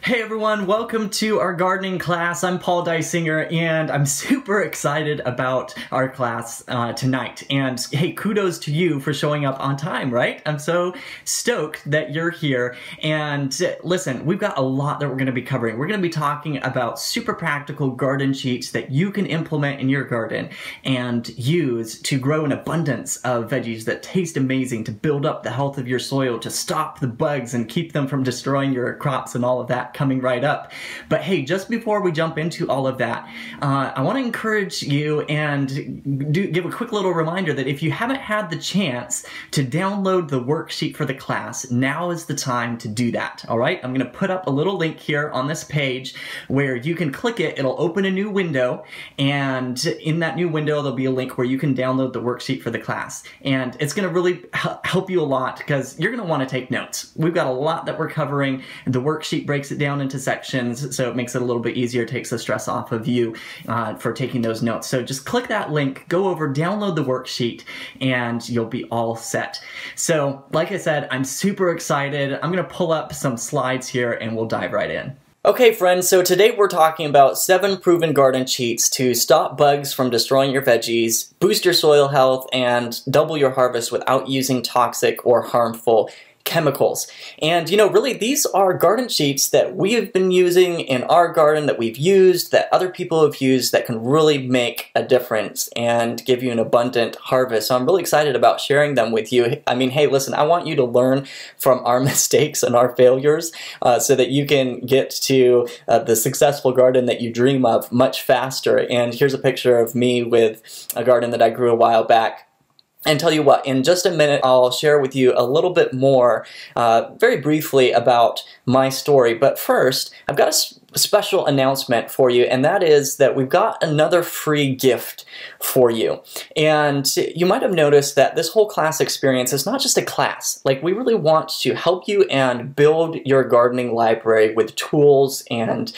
Hey everyone, welcome to our gardening class. I'm Paul Dysinger and I'm super excited about our class tonight. And hey, kudos to you for showing up on time, right? I'm so stoked that you're here. And listen, we've got a lot that we're going to be covering. We're going to be talking about super practical garden sheets that you can implement in your garden and use to grow an abundance of veggies that taste amazing, to build up the health of your soil, to stop the bugs and keep them from destroying your crops and all of that coming right up. But hey, just before we jump into all of that, I want to encourage you and give a quick little reminder that if you haven't had the chance to download the worksheet for the class, now is the time to do that. All right, I'm going to put up a little link here on this page where you can click it. It'll open a new window, and in that new window there'll be a link where you can download the worksheet for the class. And it's going to really help you a lot because you're going to want to take notes. We've got a lot that we're covering. The worksheet breaks it down into sections, so it makes it a little bit easier, takes the stress off of you for taking those notes. So just click that link, go over, download the worksheet, and you'll be all set. So like I said, I'm super excited. I'm going to pull up some slides here and we'll dive right in. Okay friends, so today we're talking about 7 proven garden cheats to stop bugs from destroying your veggies, boost your soil health, and double your harvest without using toxic or harmful chemicals. And you know, really these are garden sheets that we have been using in our garden, that we've used, that other people have used, that can really make a difference and give you an abundant harvest. So I'm really excited about sharing them with you. I mean, hey, listen, I want you to learn from our mistakes and our failures so that you can get to the successful garden that you dream of much faster. And here's a picture of me with a garden that I grew a while back. And tell you what, in just a minute, I'll share with you a little bit more, very briefly, about my story. But first, I've got a special announcement for you, and that is that we've got another free gift for you. And you might have noticed that this whole class experience is not just a class. Like, we really want to help you and build your gardening library with tools and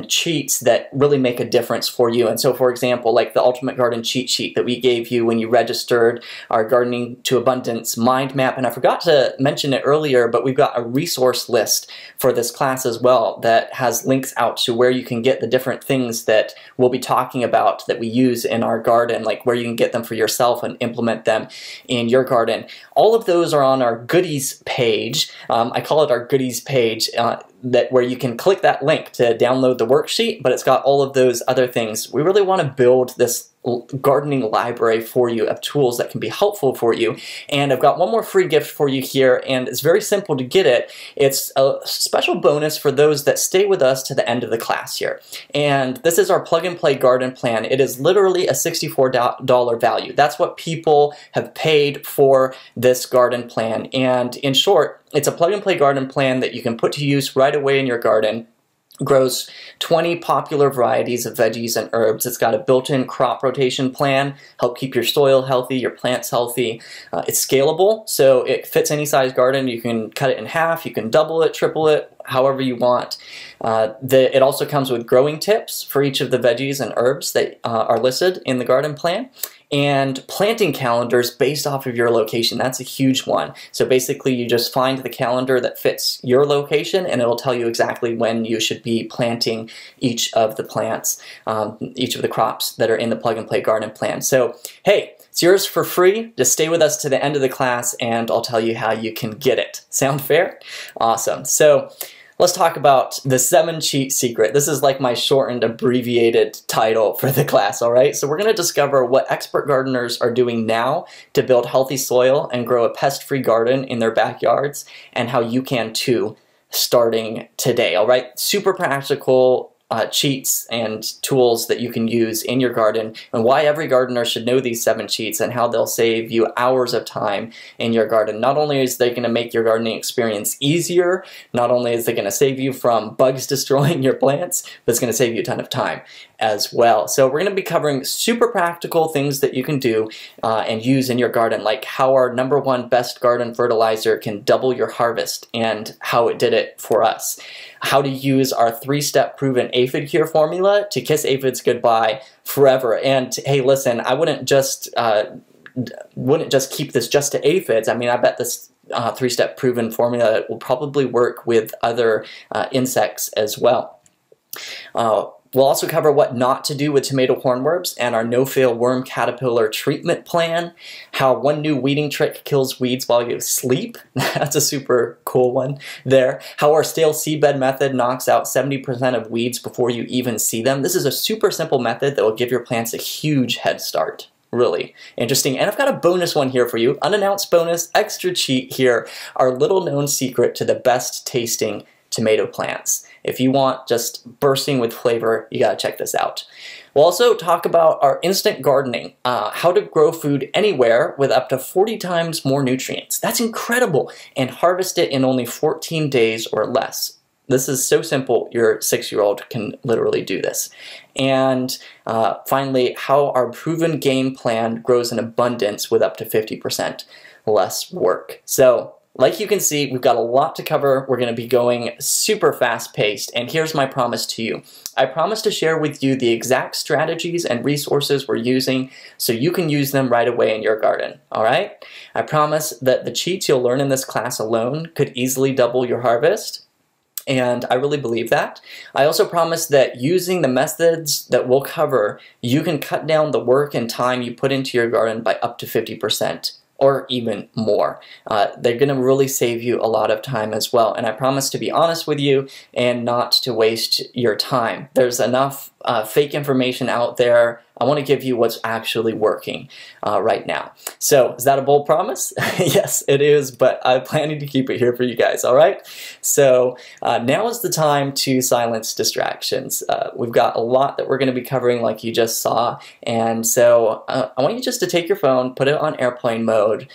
cheats that really make a difference for you. And so, for example, like the Ultimate Garden Cheat Sheet that we gave you when you registered, our Gardening to Abundance mind map, and I forgot to mention it earlier, but we've got a resource list for this class as well that has links out to where you can get the different things that we'll be talking about that we use in our garden, like where you can get them for yourself and implement them in your garden. All of those are on our goodies page. I call it our goodies page, where you can click that link to download the worksheet, but it's got all of those other things. We really want to build this gardening library for you of tools that can be helpful for you. And I've got one more free gift for you here, and it's very simple to get it. It's a special bonus for those that stay with us to the end of the class here. And this is our plug and play garden plan. It is literally a $64 value. That's what people have paid for this garden plan. And in short, it's a plug and play garden plan that you can put to use right away in your garden. Grows 20 popular varieties of veggies and herbs. It's got a built-in crop rotation plan, help keep your soil healthy, your plants healthy. It's scalable, so it fits any size garden. You can cut it in half, you can double it, triple it, however you want. It also comes with growing tips for each of the veggies and herbs that are listed in the garden plan, and planting calendars based off of your location. That's a huge one. So basically you just find the calendar that fits your location and it'll tell you exactly when you should be planting each of the plants, each of the crops that are in the plug and play garden plan. So hey, it's yours for free. Just stay with us to the end of the class and I'll tell you how you can get it. Sound fair? Awesome. So let's talk about the 7 cheat secret. This is like my shortened, abbreviated title for the class, all right? So we're going to discover what expert gardeners are doing now to build healthy soil and grow a pest-free garden in their backyards, and how you can too, starting today, all right? Super practical cheats and tools that you can use in your garden, and why every gardener should know these 7 cheats and how they'll save you hours of time in your garden. Not only is they going to make your gardening experience easier, not only is it going to save you from bugs destroying your plants, but it's going to save you a ton of time as well. So we're going to be covering super practical things that you can do and use in your garden, like how our #1 best garden fertilizer can double your harvest and how it did it for us. How to use our 3-step proven aphid cure formula to kiss aphids goodbye forever. And hey, listen, I wouldn't just keep this just to aphids. I mean, I bet this three-step proven formula that will probably work with other insects as well. We'll also cover what not to do with tomato hornworms and our no-fail worm caterpillar treatment plan, how one new weeding trick kills weeds while you sleep. That's a super cool one there. How our stale seedbed method knocks out 70% of weeds before you even see them. This is a super simple method that will give your plants a huge head start. Really interesting. And I've got a bonus one here for you. Unannounced bonus, extra cheat here. Our little known secret to the best tasting tomato plants. If you want just bursting with flavor, you gotta check this out. We'll also talk about our instant gardening, how to grow food anywhere with up to 40 times more nutrients. That's incredible. And harvest it in only 14 days or less. This is so simple, your 6-year-old can literally do this. And finally, how our proven game plan grows in abundance with up to 50% less work. So, like you can see, we've got a lot to cover. We're going to be going super fast-paced, and here's my promise to you. I promise to share with you the exact strategies and resources we're using so you can use them right away in your garden, all right? I promise that the cheats you'll learn in this class alone could easily double your harvest, and I really believe that. I also promise that using the methods that we'll cover, you can cut down the work and time you put into your garden by up to 50%. Or even more. They're going to really save you a lot of time as well. And I promise to be honest with you and not to waste your time. There's enough fake information out there. I want to give you what's actually working right now. So, is that a bold promise? Yes, it is, but I'm planning to keep it here for you guys, all right? So, now is the time to silence distractions. We've got a lot that we're going to be covering like you just saw, and so I want you just to take your phone, put it on airplane mode,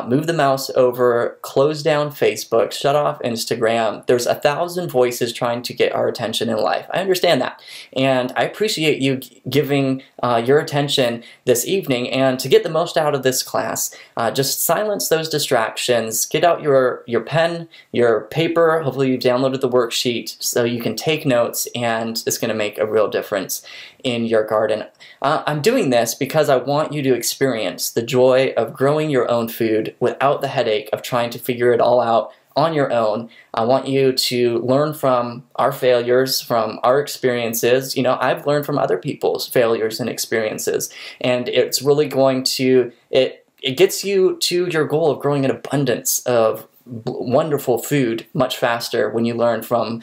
move the mouse over, close down Facebook, shut off Instagram. There's 1,000 voices trying to get our attention in life. I understand that, and I appreciate you giving your attention this evening, and to get the most out of this class, just silence those distractions, get out your pen, your paper, hopefully you downloaded the worksheet so you can take notes, and it's going to make a real difference in your garden. I'm doing this because I want you to experience the joy of growing your own food without the headache of trying to figure it all out on your own. I want you to learn from our failures, from our experiences. You know, I've learned from other people's failures and experiences, and it's really going to, it gets you to your goal of growing an abundance of wonderful food much faster when you learn from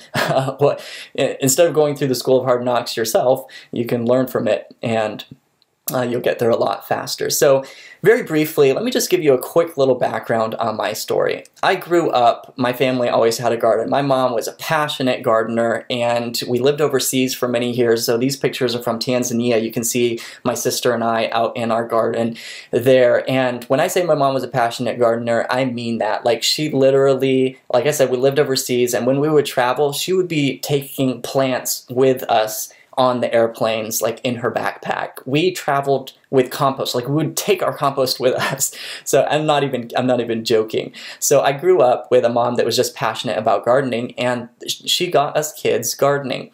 instead of going through the school of hard knocks yourself, you can learn from it, and you'll get there a lot faster. So very briefly, let me just give you a quick little background on my story. I grew up, my family always had a garden. My mom was a passionate gardener, and we lived overseas for many years. So these pictures are from Tanzania. You can see my sister and I out in our garden there. And when I say my mom was a passionate gardener, I mean that. Like, she literally, like I said, we lived overseas, and when we would travel, she would be taking plants with us on the airplanes, like in her backpack. We traveled with compost, like we would take our compost with us. So I'm not even joking. So I grew up with a mom that was just passionate about gardening, and she got us kids gardening.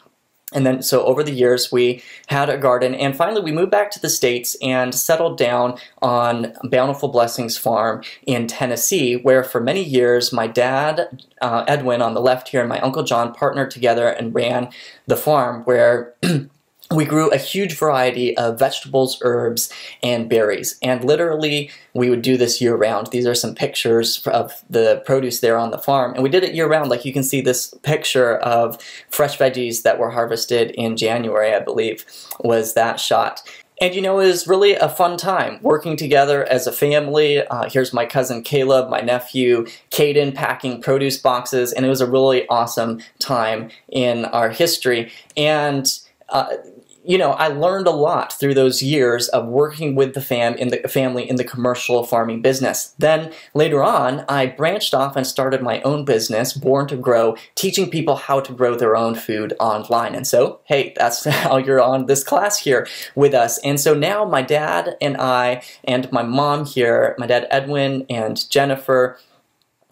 And then, so over the years, we had a garden, and finally we moved back to the States and settled down on Bountiful Blessings Farm in Tennessee, where for many years my dad, Edwin on the left here, and my Uncle John partnered together and ran the farm, where we grew a huge variety of vegetables, herbs, and berries. And literally, we would do this year-round. These are some pictures of the produce there on the farm. And we did it year-round. Like, you can see this picture of fresh veggies that were harvested in January, I believe, was that shot. And you know, it was really a fun time working together as a family. Here's my cousin Caleb, my nephew Caden, packing produce boxes. And it was a really awesome time in our history. And you know, I learned a lot through those years of working with the family in the commercial farming business. Then later on, I branched off and started my own business, Born to Grow, teaching people how to grow their own food online. And so, hey, that's how you're on this class here with us. And so now my dad and I and my mom here, my dad Edwin and Jennifer,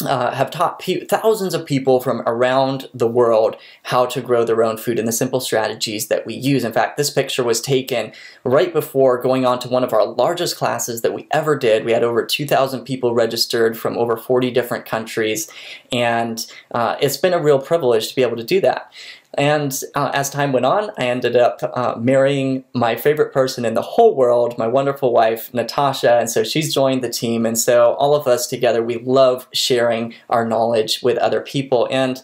have taught thousands of people from around the world how to grow their own food and the simple strategies that we use. In fact, this picture was taken right before going on to one of our largest classes that we ever did. We had over 2,000 people registered from over 40 different countries, and it's been a real privilege to be able to do that. And as time went on, I ended up marrying my favorite person in the whole world, my wonderful wife, Natasha, and so she's joined the team. And so all of us together, we love sharing our knowledge with other people. And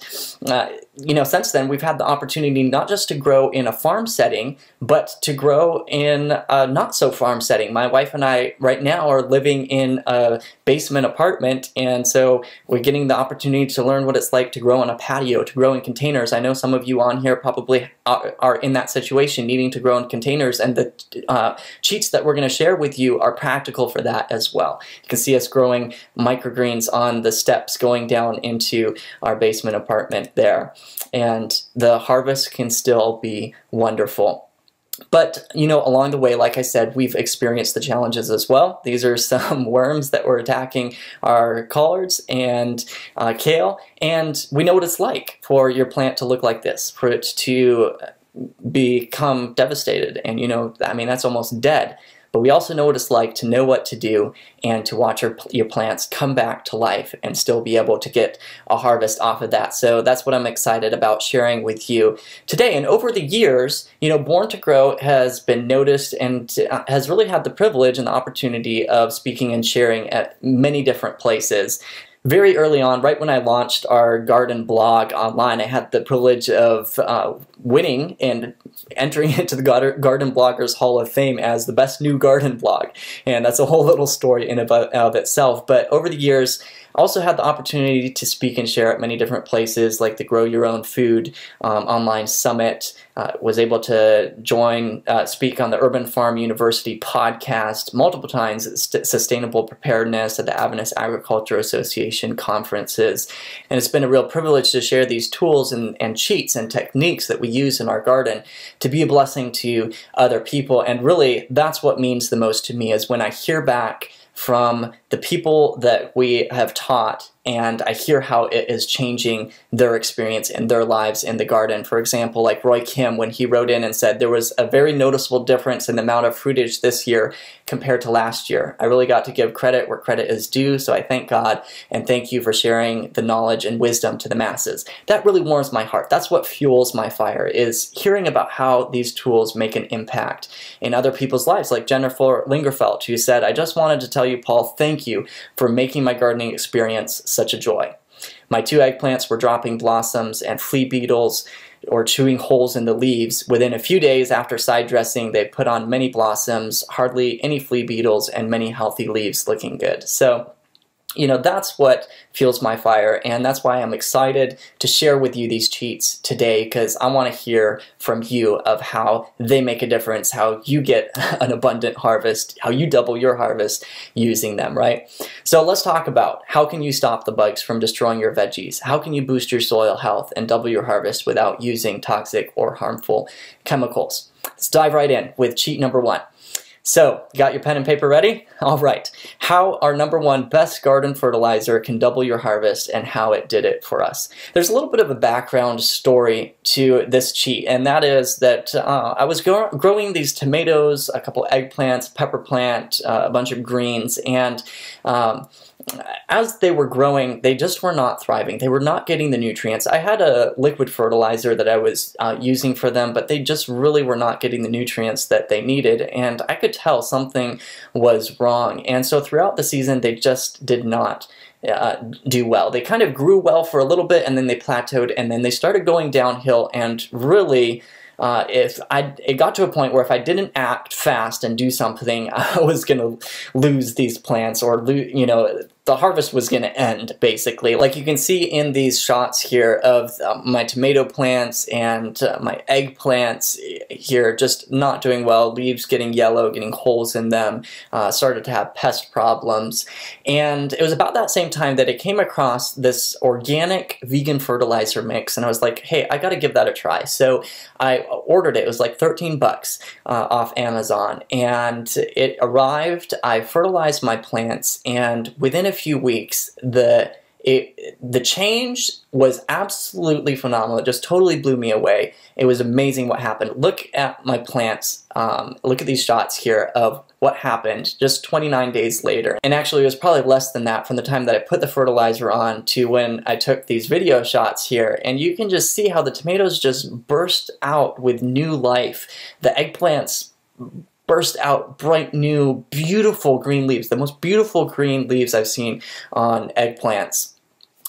you know, since then, we've had the opportunity not just to grow in a farm setting, but to grow in a not-so-farm setting. My wife and I right now are living in a basement apartment, and so we're getting the opportunity to learn what it's like to grow on a patio, to grow in containers. I know some of you on here probably are in that situation, needing to grow in containers, and the cheats that we're going to share with you are practical for that as well. You can see us growing microgreens on the steps going down into our basement apartment there. And the harvest can still be wonderful. But, you know, along the way, like I said, we've experienced the challenges as well. These are some worms that were attacking our collards and kale, and we know what it's like for your plant to look like this, for it to become devastated, and, you know, I mean, that's almost dead. But we also know what it's like to know what to do and to watch your plants come back to life and still be able to get a harvest off of that. So that's what I'm excited about sharing with you today. And over the years, you know, Born to Grow has been noticed and has really had the privilege and the opportunity of speaking and sharing at many different places. Very early on, right when I launched our garden blog online, I had the privilege of winning and entering into the Garden Bloggers Hall of Fame as the best new garden blog. And that's a whole little story in of itself. But over the years, I also had the opportunity to speak and share at many different places, like the Grow Your Own Food online summit. Was able to speak on the Urban Farm University podcast multiple times at Sustainable Preparedness, at the Adventist Agriculture Association conferences. And it's been a real privilege to share these tools and cheats and techniques that we use in our garden to be a blessing to other people. And really, that's what means the most to me, is when I hear back from the people that we have taught, and I hear how it is changing their experience in their lives in the garden. For example, like Roy Kim, when he wrote in and said there was a very noticeable difference in the amount of fruitage this year compared to last year. I really got to give credit where credit is due, so I thank God and thank you for sharing the knowledge and wisdom to the masses. That really warms my heart. That's what fuels my fire, is hearing about how these tools make an impact in other people's lives, like Jennifer Lingerfeld, who said, "I just wanted to tell you, Paul, thank you for making my gardening experience such a joy. My 2 eggplants were dropping blossoms, and flea beetles or chewing holes in the leaves. Within a few days after side dressing, they put on many blossoms, hardly any flea beetles, and many healthy leaves looking good." So, you know, that's what fuels my fire, and that's why I'm excited to share with you these cheats today, because I want to hear from you of how they make a difference, how you get an abundant harvest, how you double your harvest using them, right? So let's talk about how can you stop the bugs from destroying your veggies? How can you boost your soil health and double your harvest without using toxic or harmful chemicals? Let's dive right in with cheat number 1. So, got your pen and paper ready? All right. How our #1 best garden fertilizer can double your harvest and how it did it for us. There's a little bit of a background story to this cheat, and that is that I was growing these tomatoes, a couple eggplants, pepper plant, a bunch of greens, and as they were growing, they just were not thriving. They were not getting the nutrients. I had a liquid fertilizer that I was using for them, but they just really were not getting the nutrients that they needed, and I could tell something was wrong. And so throughout the season, they just did not do well. They kind of grew well for a little bit, and then they plateaued, and then they started going downhill, and really it got to a point where if I didn't act fast and do something, I was going to lose these plants, or you know, the harvest was going to end, basically. Like you can see in these shots here of my tomato plants and my eggplants here just not doing well, leaves getting yellow, getting holes in them, started to have pest problems. And it was about that same time that I came across this organic vegan fertilizer mix, and I was like, hey, I got to give that a try. So I ordered it. It was like 13 bucks off Amazon, and it arrived. I fertilized my plants, and within a few weeks, the The change was absolutely phenomenal. It just totally blew me away. It was amazing what happened. Look at my plants. Look at these shots here of what happened just 29 days later. And actually it was probably less than that from the time that I put the fertilizer on to when I took these video shots here. And you can just see how the tomatoes just burst out with new life. The eggplants burst out bright new beautiful green leaves, the most beautiful green leaves I've seen on eggplants.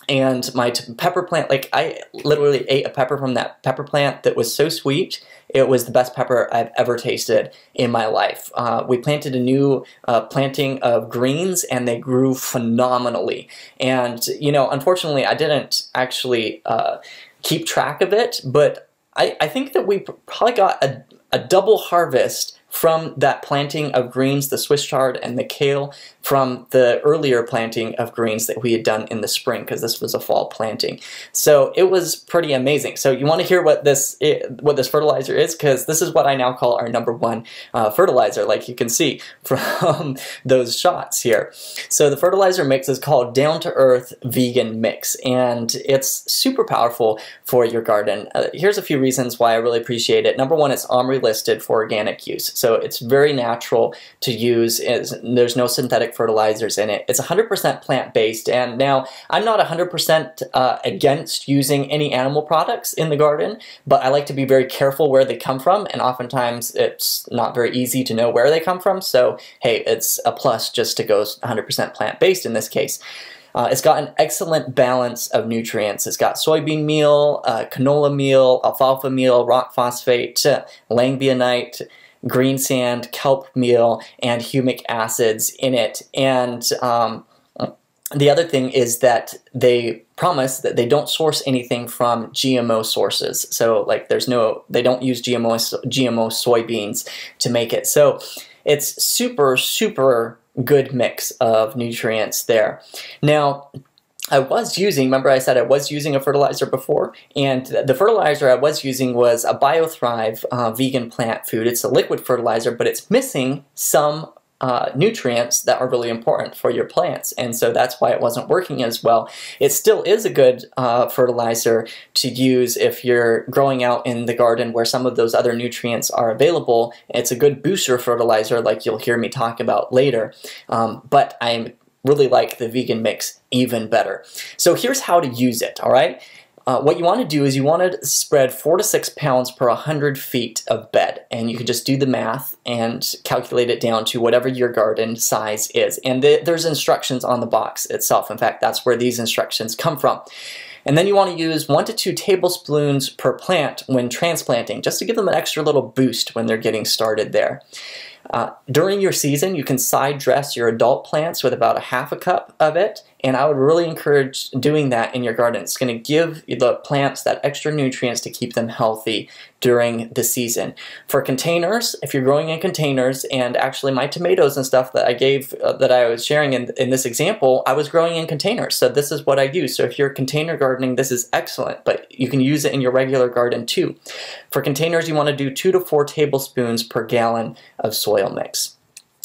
And my pepper plant, like I literally ate a pepper from that pepper plant that was so sweet. It was the best pepper I've ever tasted in my life. We planted a new planting of greens and they grew phenomenally. And you know, unfortunately I didn't actually keep track of it, but I think that we probably got a double harvest from that planting of greens, the Swiss chard and the kale, from the earlier planting of greens that we had done in the spring, because this was a fall planting. So it was pretty amazing. So you want to hear what this fertilizer is, because this is what I now call our #1 fertilizer, like you can see from those shots here. So the fertilizer mix is called Down to Earth Vegan Mix, and it's super powerful for your garden. Here's a few reasons why I really appreciate it. #1, it's OMRI listed for organic use. So it's very natural to use. There's no synthetic fertilizers in it. It's 100% plant-based, and now I'm not 100% against using any animal products in the garden, but I like to be very careful where they come from, and oftentimes it's not very easy to know where they come from, so hey, it's a plus just to go 100% plant-based in this case. It's got an excellent balance of nutrients. It's got soybean meal, canola meal, alfalfa meal, rock phosphate, langbionite, green sand, kelp meal, and humic acids in it. And the other thing is that they promise that they don't source anything from GMO sources. So like they don't use GMO soybeans to make it. So it's super, super good mix of nutrients there. Now, I was using, remember I said I was using a fertilizer before, and the fertilizer I was using was a BioThrive vegan plant food. It's a liquid fertilizer, but it's missing some nutrients that are really important for your plants, and so that's why it wasn't working as well. It still is a good fertilizer to use if you're growing out in the garden where some of those other nutrients are available. It's a good booster fertilizer like you'll hear me talk about later, but I really like the vegan mix even better. So here's how to use it, all right? What you want to do is you want to spread 4 to 6 pounds per 100 feet of bed, and you can just do the math and calculate it down to whatever your garden size is. And there's instructions on the box itself. In fact, that's where these instructions come from. And then you want to use 1 to 2 tablespoons per plant when transplanting, just to give them an extra little boost when they're getting started there. During your season, you can side dress your adult plants with about 1/2 cup of it, and I would really encourage doing that in your garden. It's going to give the plants that extra nutrients to keep them healthy during the season. For containers, if you're growing in containers, and actually my tomatoes and stuff that I gave, that I was sharing in this example, I was growing in containers, so this is what I use. So if you're container gardening, this is excellent, but you can use it in your regular garden too. For containers, you want to do 2 to 4 tablespoons per gallon of soil mix.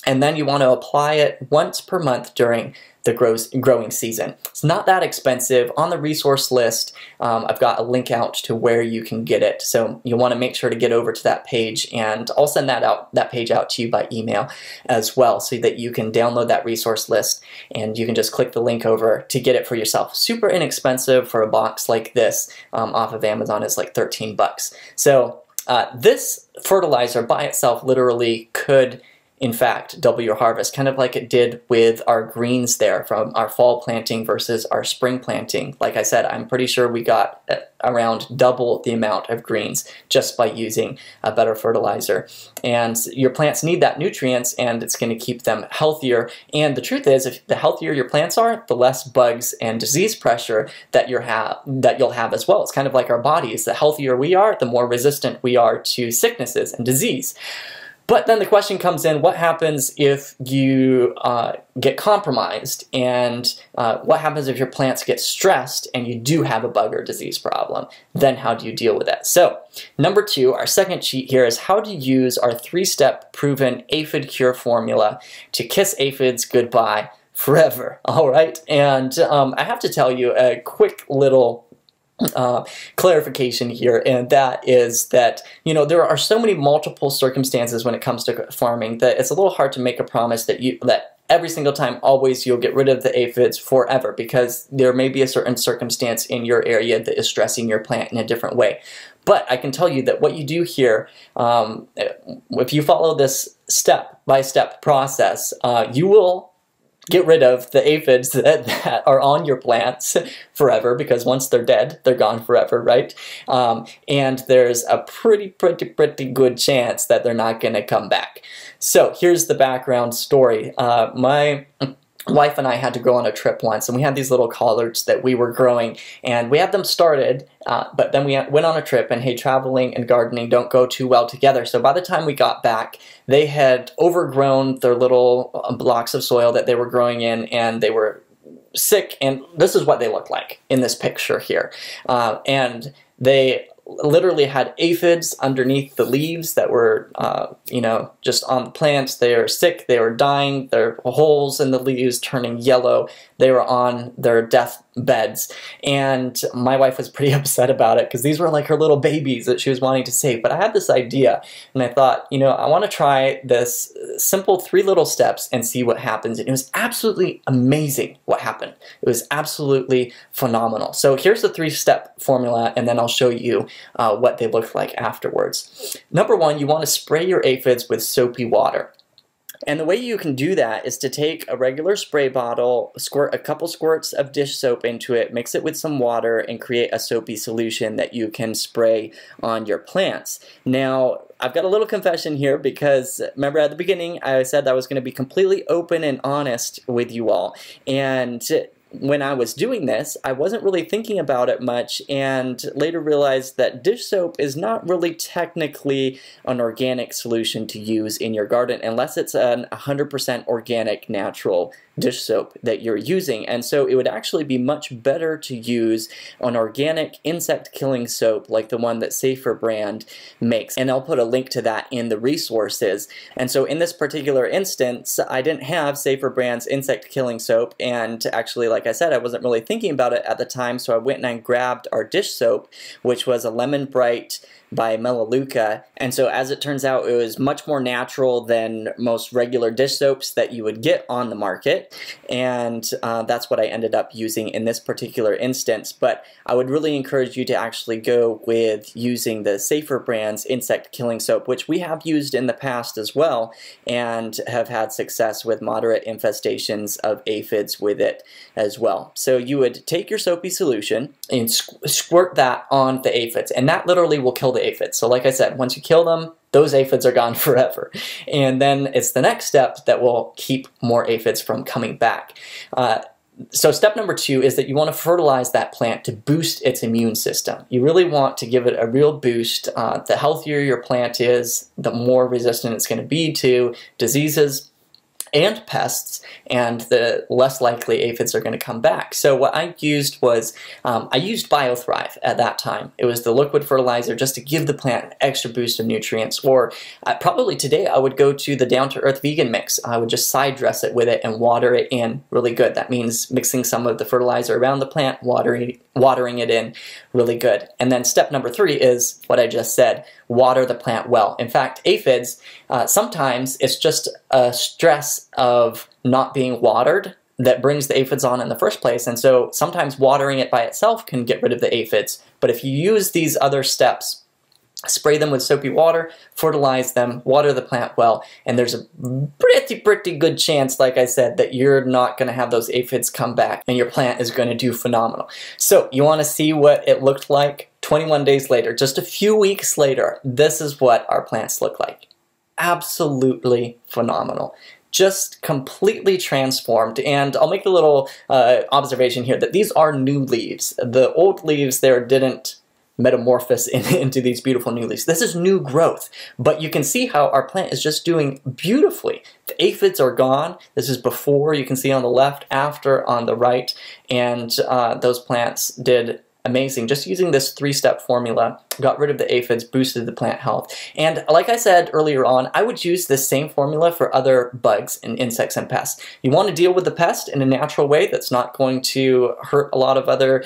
And then you want to apply it once per month during the growing season. It's not that expensive. On the resource list, I've got a link out to where you can get it. So you'll want to make sure to get over to that page, and I'll send that page out to you by email as well, so that you can download that resource list and you can just click the link over to get it for yourself. Super inexpensive for a box like this off of Amazon. Is like 13 bucks. So this fertilizer by itself literally could, in fact, double your harvest, kind of like it did with our greens there from our fall planting versus our spring planting. Like I said, I'm pretty sure we got around double the amount of greens just by using a better fertilizer. And your plants need that nutrients, and it's going to keep them healthier. And the truth is, if the healthier your plants are, the less bugs and disease pressure that you'll have as well. It's kind of like our bodies. The healthier we are, the more resistant we are to sicknesses and disease. But then the question comes in, what happens if you get compromised, and what happens if your plants get stressed and you do have a bug or disease problem? Then how do you deal with that? So #2, our second sheet here, is how to use our 3-step proven aphid cure formula to kiss aphids goodbye forever. All right, and I have to tell you a quick little clarification here, and that is that, you know, there are so many multiple circumstances when it comes to farming that it's a little hard to make a promise that every single time, always, you'll get rid of the aphids forever, because there may be a certain circumstance in your area that is stressing your plant in a different way. But I can tell you that what you do here, if you follow this step-by-step process, you will get rid of the aphids that are on your plants forever, because once they're dead, they're gone forever, right? And there's a pretty good chance that they're not going to come back. So here's the background story. My wife and I had to go on a trip once, and we had these little collards that we were growing, and we had them started, but then we went on a trip, and hey, traveling and gardening don't go too well together. So by the time we got back, they had overgrown their little blocks of soil that they were growing in, and they were sick, and this is what they looked like in this picture here. And they literally had aphids underneath the leaves that were, you know, just on the plants. They are sick, they were dying, there were holes in the leaves turning yellow, they were on their death beds. And my wife was pretty upset about it, because these were like her little babies that she was wanting to save. But I had this idea, and I thought, you know, I want to try this simple 3 little steps and see what happens. And it was absolutely amazing what happened. It was absolutely phenomenal. So here's the 3-step formula, and then I'll show you what they look like afterwards. Number 1, you want to spray your aphids with soapy water. And the way you can do that is to take a regular spray bottle, squirt a couple squirts of dish soap into it, mix it with some water, and create a soapy solution that you can spray on your plants. Now, I've got a little confession here, because remember at the beginning I said that I was going to be completely open and honest with you all. And when I was doing this, I wasn't really thinking about it much, and later realized that dish soap is not really technically an organic solution to use in your garden unless it's an 100% organic, natural dish soap that you're using. And so it would actually be much better to use an organic insect killing soap like the one that Safer brand makes. And I'll put a link to that in the resources. And so in this particular instance, I didn't have Safer brand's insect killing soap, and actually, like I said, I wasn't really thinking about it at the time, so I went and I grabbed our dish soap, which was a Lemon Bright by Melaleuca. And so as it turns out, it was much more natural than most regular dish soaps that you would get on the market, and that's what I ended up using in this particular instance. But I would really encourage you to actually go with using the Safer brand's insect killing soap, which we have used in the past as well, and have had success with moderate infestations of aphids with it as well. So you would take your soapy solution and squirt that on the aphids, and that literally will kill the aphids. So like I said, once you kill them, those aphids are gone forever. And then it's the next step that will keep more aphids from coming back. So step number 2 is that you want to fertilize that plant to boost its immune system. You really want to give it a real boost. The healthier your plant is, the more resistant it's going to be to diseases and pests, and the less likely aphids are going to come back. So what I used was, I used BioThrive at that time. It was the liquid fertilizer just to give the plant an extra boost of nutrients. Or probably today I would go to the Down to Earth Vegan Mix. I would just side dress it with it and water it in really good. That means mixing some of the fertilizer around the plant, watering it in really good. And then step number 3 is what I just said: water the plant well. In fact, aphids, sometimes it's just a stress of not being watered that brings the aphids on in the first place, and so sometimes watering it by itself can get rid of the aphids. But if you use these other steps, spray them with soapy water, fertilize them, water the plant well, and there's a pretty good chance, like I said, that you're not going to have those aphids come back, and your plant is going to do phenomenal. So you want to see what it looked like 21 days later, just a few weeks later. This is what our plants look like. Absolutely phenomenal. Just completely transformed. And I'll make a little observation here that these are new leaves. The old leaves there didn't metamorphose into these beautiful new leaves. This is new growth, but you can see how our plant is just doing beautifully. The aphids are gone. This is before, you can see on the left, after on the right, and those plants did amazing. Just using this 3-step formula, got rid of the aphids, boosted the plant health. And like I said earlier on, I would use this same formula for other bugs and insects and pests. You want to deal with the pest in a natural way that's not going to hurt a lot of other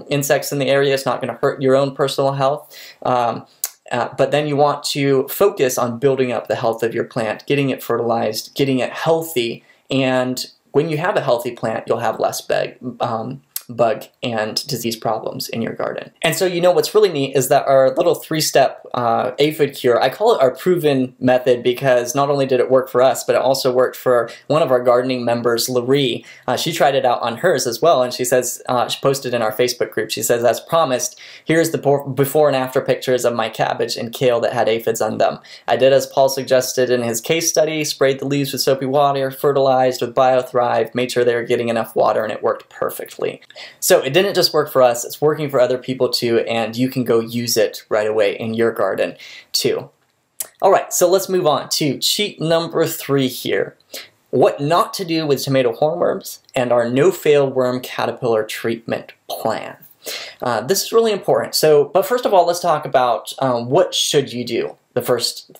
insects in the area. It's not going to hurt your own personal health. But then you want to focus on building up the health of your plant, getting it fertilized, getting it healthy, and when you have a healthy plant, you'll have less bug and disease problems in your garden. And so, you know, what's really neat is that our little 3-step aphid cure, I call it our proven method because not only did it work for us, but it also worked for one of our gardening members, Laree. She tried it out on hers as well, and she says, she posted in our Facebook group, she says, as promised, here's the before and after pictures of my cabbage and kale that had aphids on them. I did as Paul suggested in his case study, sprayed the leaves with soapy water, fertilized with BioThrive, made sure they were getting enough water, and it worked perfectly. So it didn't just work for us, it's working for other people too, and you can go use it right away in your garden too. Alright, so let's move on to cheat number 3 here. What not to do with tomato hornworms and our no-fail worm caterpillar treatment plan. This is really important. But first of all, let's talk about what should you do the first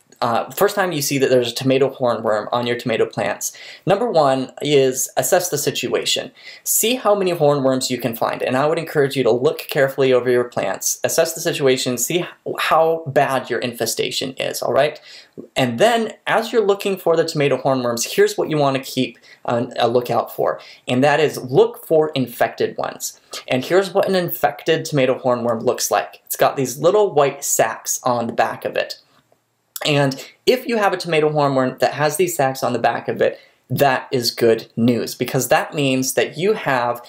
time you see that there's a tomato hornworm on your tomato plants. Number 1 is assess the situation. See how many hornworms you can find, and I would encourage you to look carefully over your plants, assess the situation, see how bad your infestation is, all right? And then, as you're looking for the tomato hornworms, here's what you want to keep a lookout for, and that is look for infected ones. And here's what an infected tomato hornworm looks like. It's got these little white sacs on the back of it. And if you have a tomato hornworm that has these sacs on the back of it, that is good news, because that means that you have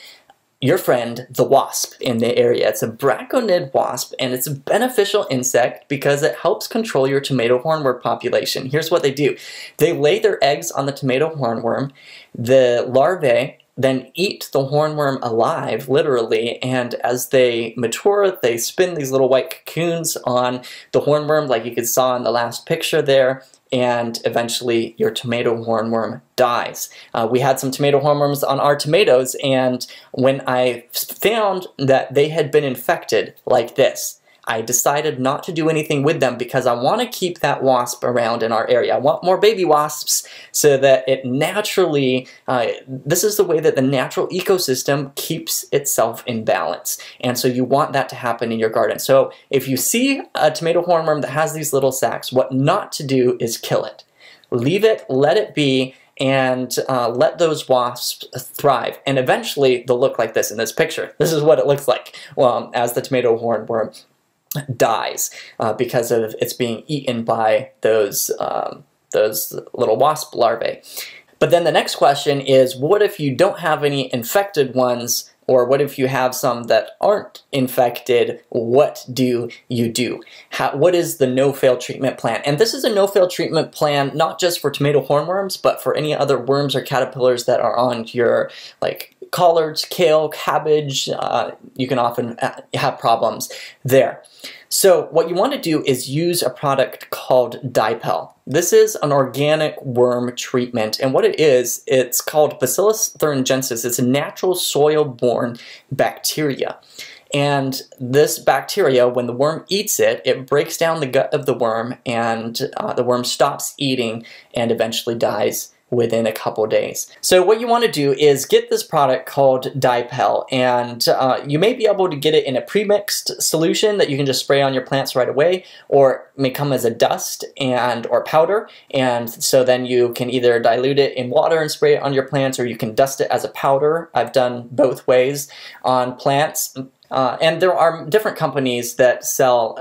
your friend, the wasp, in the area. It's a braconid wasp, and it's a beneficial insect because it helps control your tomato hornworm population. Here's what they do. They lay their eggs on the tomato hornworm. The larvae then eat the hornworm alive, literally, and as they mature, they spin these little white cocoons on the hornworm, like you could saw in the last picture there, and eventually your tomato hornworm dies. We had some tomato hornworms on our tomatoes, and when I found that they had been infected like this, I decided not to do anything with them because I want to keep that wasp around in our area. I want more baby wasps so that it naturally, this is the way that the natural ecosystem keeps itself in balance. And so you want that to happen in your garden. So if you see a tomato hornworm that has these little sacs, what not to do is kill it. Leave it, let it be, and let those wasps thrive. And eventually they'll look like this in this picture. This is what it looks like as the tomato hornworm dies because of it's being eaten by those little wasp larvae. But then the next question is, what if you don't have any infected ones, or what if you have some that aren't infected? What do you do? What is the no-fail treatment plan? And this is a no-fail treatment plan not just for tomato hornworms, but for any other worms or caterpillars that are on your, like, collards, kale, cabbage. You can often have problems there. So what you want to do is use a product called Dipel. This is an organic worm treatment, and what it is, it's called Bacillus thuringiensis. It's a natural soil-borne bacteria. And this bacteria, when the worm eats it, it breaks down the gut of the worm, and the worm stops eating and eventually dies within a couple days. So what you want to do is get this product called Dipel, and you may be able to get it in a premixed solution that you can just spray on your plants right away, or it may come as a dust or powder, and so then you can either dilute it in water and spray it on your plants, or you can dust it as a powder. I've done both ways on plants, and there are different companies that sell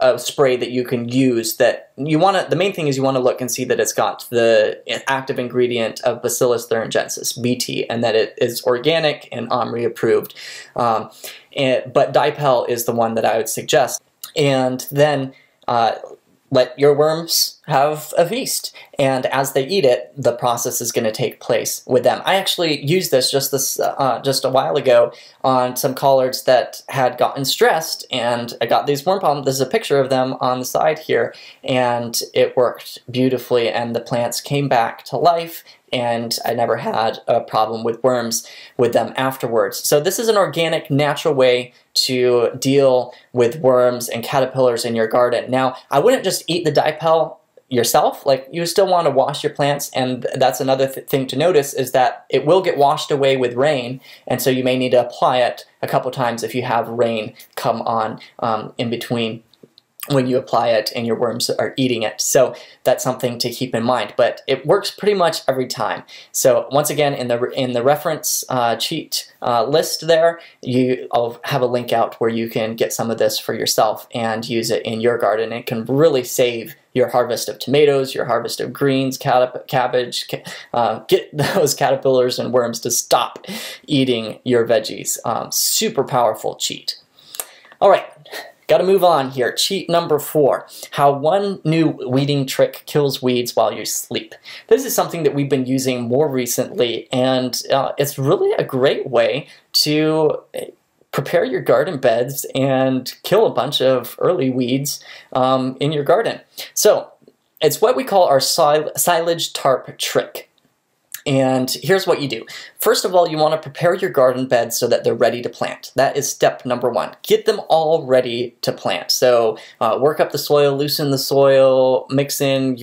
a spray that you can use that you want to, the main thing is you want to look and see that it's got the active ingredient of Bacillus thuringiensis, BT, and that it is organic and OMRI approved. But Dipel is the one that I would suggest. And then let your worms have a feast, and as they eat it, the process is going to take place with them. I actually used this just a while ago on some collards that had gotten stressed, and I got these worm problems. This is a picture of them on the side here, and it worked beautifully, and the plants came back to life, and I never had a problem with worms with them afterwards. So this is an organic, natural way to deal with worms and caterpillars in your garden. Now, I wouldn't just eat the dipel yourself. Like, you still want to wash your plants, and that's another thing to notice, is that it will get washed away with rain, and so you may need to apply it a couple times if you have rain come on in between when you apply it and your worms are eating it. So that's something to keep in mind, but it works pretty much every time. So once again, in the reference cheat list there, I'll have a link out where you can get some of this for yourself and use it in your garden. It can really save your harvest of tomatoes, your harvest of greens, cabbage, get those caterpillars and worms to stop eating your veggies. Super powerful cheat. All right. Got to move on here. Cheat number 4, how one new weeding trick kills weeds while you sleep. This is something that we've been using more recently, and it's really a great way to prepare your garden beds and kill a bunch of early weeds in your garden. So it's what we call our silage tarp trick. And here's what you do. First of all, you want to prepare your garden beds so that they're ready to plant. That is step number 1. Get them all ready to plant. So work up the soil, loosen the soil, mix in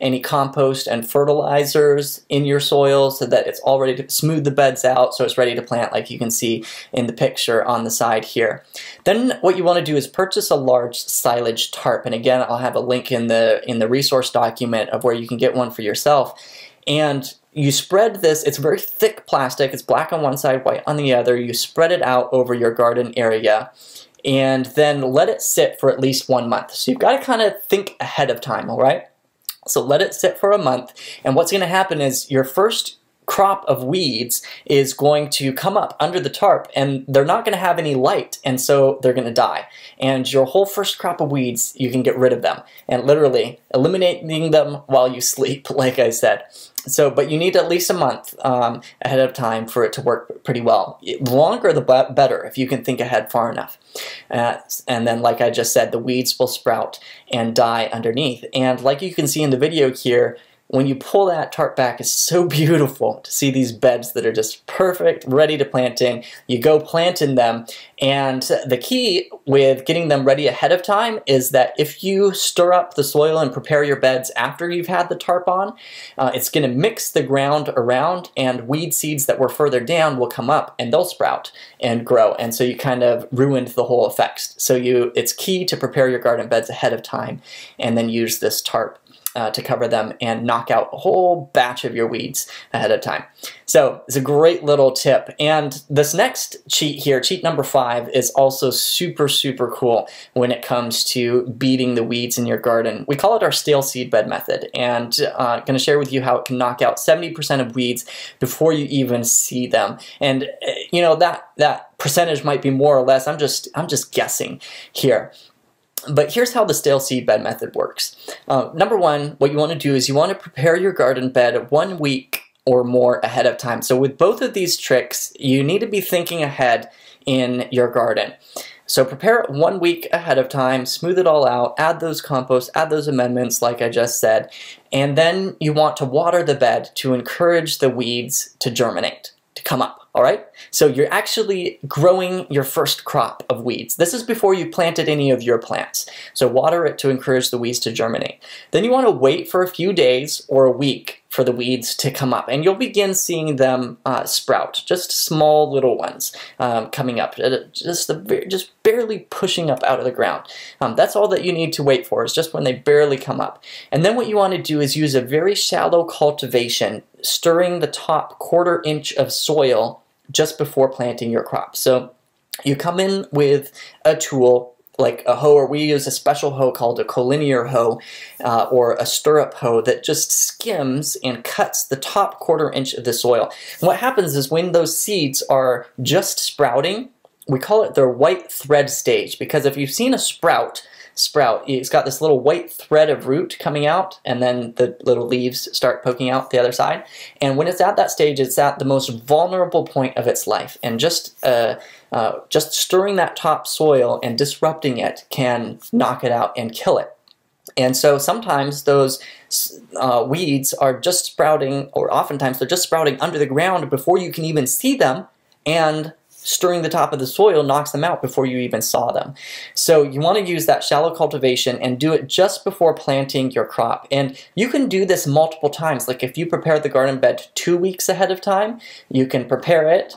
any compost and fertilizers in your soil so that it's all ready to smooth the beds out so it's ready to plant, like you can see in the picture on the side here. Then what you want to do is purchase a large silage tarp. And again, I'll have a link in the resource document of where you can get one for yourself. And you spread this, it's very thick plastic, it's black on one side, white on the other. You spread it out over your garden area and then let it sit for at least 1 month. So you've got to kind of think ahead of time, all right? So let it sit for a month, and what's going to happen is your first crop of weeds is going to come up under the tarp, and they're not going to have any light, and so they're going to die. And your whole first crop of weeds, you can get rid of them, and literally eliminating them while you sleep, like I said. So, but you need at least a month ahead of time for it to work pretty well. The longer the better, if you can think ahead far enough. And then, like I just said, the weeds will sprout and die underneath. And like you can see in the video here, when you pull that tarp back, it's so beautiful to see these beds that are just perfect, ready to plant in. You go plant in them, and the key with getting them ready ahead of time is that if you stir up the soil and prepare your beds after you've had the tarp on, it's going to mix the ground around, and weed seeds that were further down will come up and they'll sprout and grow, and so you kind of ruined the whole effect. So it's key to prepare your garden beds ahead of time and then use this tarp to cover them and knock out a whole batch of your weeds ahead of time. So it's a great little tip. And this next cheat here, cheat number 5, is also super, super cool when it comes to beating the weeds in your garden. We call it our stale seed bed method, and I'm going to share with you how it can knock out 70% of weeds before you even see them. And you know, that percentage might be more or less. I'm just guessing here. But here's how the stale seed bed method works. Number 1, what you want to do is you want to prepare your garden bed 1 week or more ahead of time. So with both of these tricks, you need to be thinking ahead in your garden. So prepare it 1 week ahead of time, smooth it all out, add those compost, add those amendments like I just said, and then you want to water the bed to encourage the weeds to germinate, to come up. All right, so you're actually growing your first crop of weeds. This is before you planted any of your plants. So water it to encourage the weeds to germinate. Then you want to wait for a few days or a week for the weeds to come up, and you'll begin seeing them sprout, just small little ones coming up, just barely pushing up out of the ground. That's all that you need to wait for, is just when they barely come up. And then what you want to do is use a very shallow cultivation, stirring the top 1/4 inch of soil just before planting your crop. So you come in with a tool like a hoe, or we use a special hoe called a collinear hoe or a stirrup hoe that just skims and cuts the top 1/4 inch of the soil. And what happens is when those seeds are just sprouting, we call it their white thread stage, because if you've seen a sprout, sprout. It's got this little white thread of root coming out, and then the little leaves start poking out the other side. And when it's at that stage, it's at the most vulnerable point of its life. And just stirring that top soil and disrupting it can knock it out and kill it. And so sometimes those weeds are just sprouting, or oftentimes they're just sprouting under the ground before you can even see them, and stirring the top of the soil knocks them out before you even saw them. So you want to use that shallow cultivation and do it just before planting your crop. And you can do this multiple times. Like if you prepare the garden bed 2 weeks ahead of time, you can prepare it,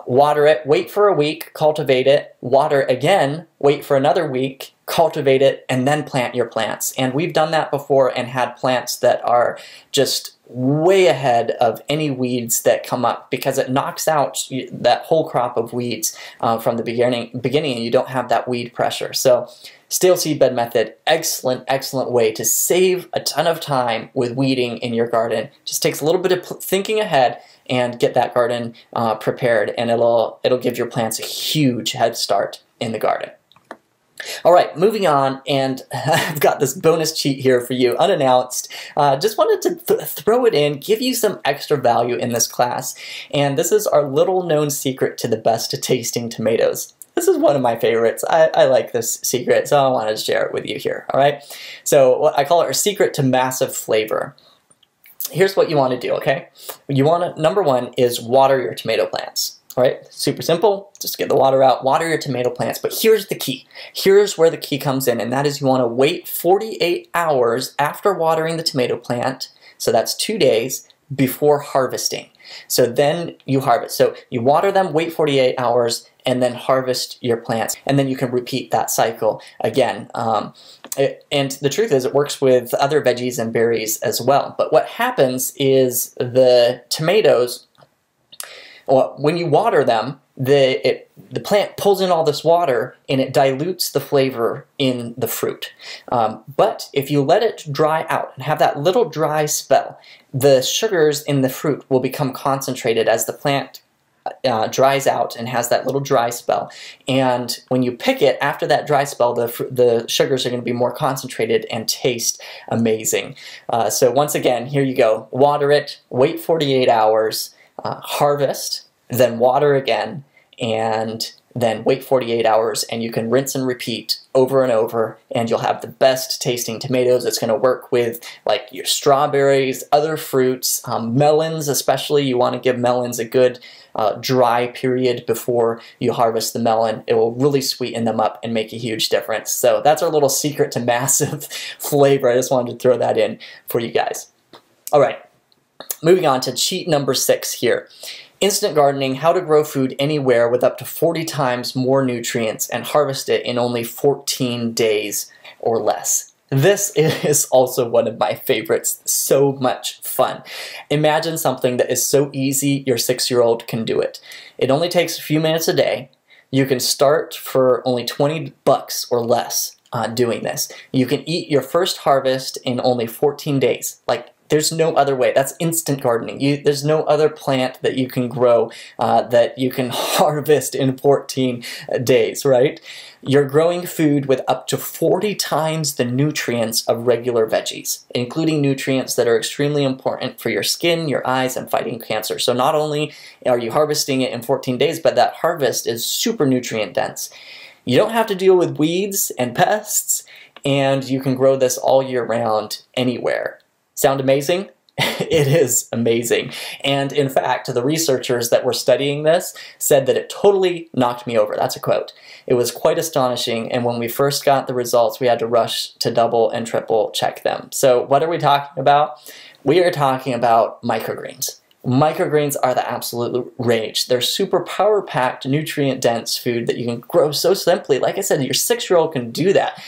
water it, wait for a week, cultivate it, water again, wait for another week, cultivate it, and then plant your plants. And we've done that before and had plants that are just way ahead of any weeds that come up, because it knocks out that whole crop of weeds from the beginning, and you don't have that weed pressure. So stale seedbed method, excellent way to save a ton of time with weeding in your garden. Just takes a little bit of thinking ahead and get that garden prepared, and it'll give your plants a huge head start in the garden. All right, moving on, and I've got this bonus cheat here for you, unannounced. Just wanted to throw it in, give you some extra value in this class, and this is our little known secret to the best tasting tomatoes. This is one of my favorites. I like this secret, so I wanted to share it with you here, all right? So I call it our secret to massive flavor. Here's what you want to do, okay? You want to, number one is water your tomato plants. All right, super simple, just get the water out, water your tomato plants. But here's the key. Here's where the key comes in, and that is you want to wait 48 hours after watering the tomato plant, so that's 2 days, before harvesting. So then you harvest. So you water them, wait 48 hours, and then harvest your plants. And then you can repeat that cycle again. And the truth is, it works with other veggies and berries as well. But what happens is the tomatoes, well, when you water them, the plant pulls in all this water and it dilutes the flavor in the fruit. But if you let it dry out and have that little dry spell, the sugars in the fruit will become concentrated as the plant dries out and has that little dry spell. And when you pick it after that dry spell, the sugars are going to be more concentrated and taste amazing. So once again, here you go. Water it, wait 48 hours, harvest, then water again, and then wait 48 hours, and you can rinse and repeat over and over, and you'll have the best tasting tomatoes. It's going to work with like your strawberries, other fruits, melons especially. You want to give melons a good dry period before you harvest the melon. It will really sweeten them up and make a huge difference. So that's our little secret to massive flavor. I just wanted to throw that in for you guys. All right, moving on to cheat number 6 here. Instant gardening, how to grow food anywhere with up to 40 times more nutrients and harvest it in only 14 days or less. This is also one of my favorites. So much fun. Imagine something that is so easy your 6-year-old can do it. It only takes a few minutes a day. You can start for only $20 or less doing this. You can eat your first harvest in only 14 days. Like, there's no other way. That's instant gardening. There's no other plant that you can grow that you can harvest in 14 days, right? You're growing food with up to 40 times the nutrients of regular veggies, including nutrients that are extremely important for your skin, your eyes, and fighting cancer. So not only are you harvesting it in 14 days, but that harvest is super nutrient dense. You don't have to deal with weeds and pests, and you can grow this all year round anywhere. Sound amazing? It is amazing. And in fact, the researchers that were studying this said that it totally knocked me over. That's a quote. It was quite astonishing, and when we first got the results, we had to rush to double and triple check them. So what are we talking about? We are talking about microgreens. Microgreens are the absolute rage. They're super power-packed, nutrient-dense food that you can grow so simply. Like I said, your 6-year-old can do that.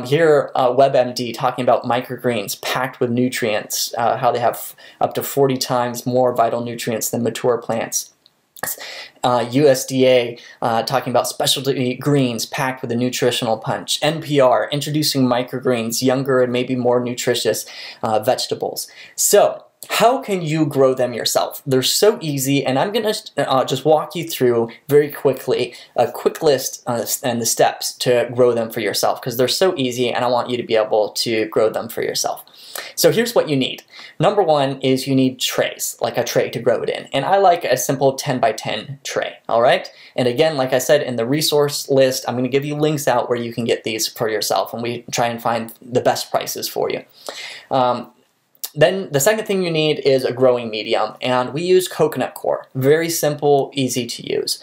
Here, WebMD talking about microgreens packed with nutrients, how they have up to 40 times more vital nutrients than mature plants. USDA talking about specialty greens packed with a nutritional punch. NPR introducing microgreens, younger and maybe more nutritious vegetables. So, how can you grow them yourself? They're so easy, and I'm going to just walk you through very quickly a quick list and the steps to grow them for yourself, because they're so easy and I want you to be able to grow them for yourself. So here's what you need. Number one is you need trays, like a tray to grow it in. And I like a simple 10 by 10 tray, all right? And again, like I said, in the resource list, I'm going to give you links out where you can get these for yourself, and we try and find the best prices for you. Then the second thing you need is a growing medium, and we use coconut coir. Very simple, easy to use.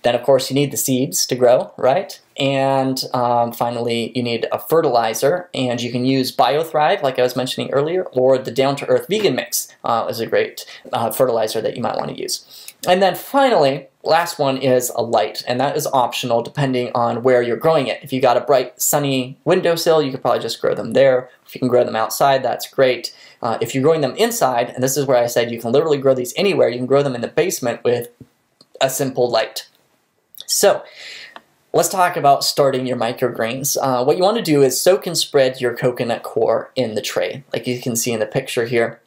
Then, of course, you need the seeds to grow, right? And finally, you need a fertilizer, and you can use BioThrive, like I was mentioning earlier, or the Down to Earth Vegan Mix is a great fertilizer that you might want to use. And then finally, last one is a light, and that is optional depending on where you're growing it. If you got a bright, sunny windowsill, you could probably just grow them there. If you can grow them outside, that's great. If you're growing them inside, and this is where I said you can literally grow these anywhere, you can grow them in the basement with a simple light. So, let's talk about starting your microgreens. What you want to do is soak and spread your coconut coir in the tray, like you can see in the picture here.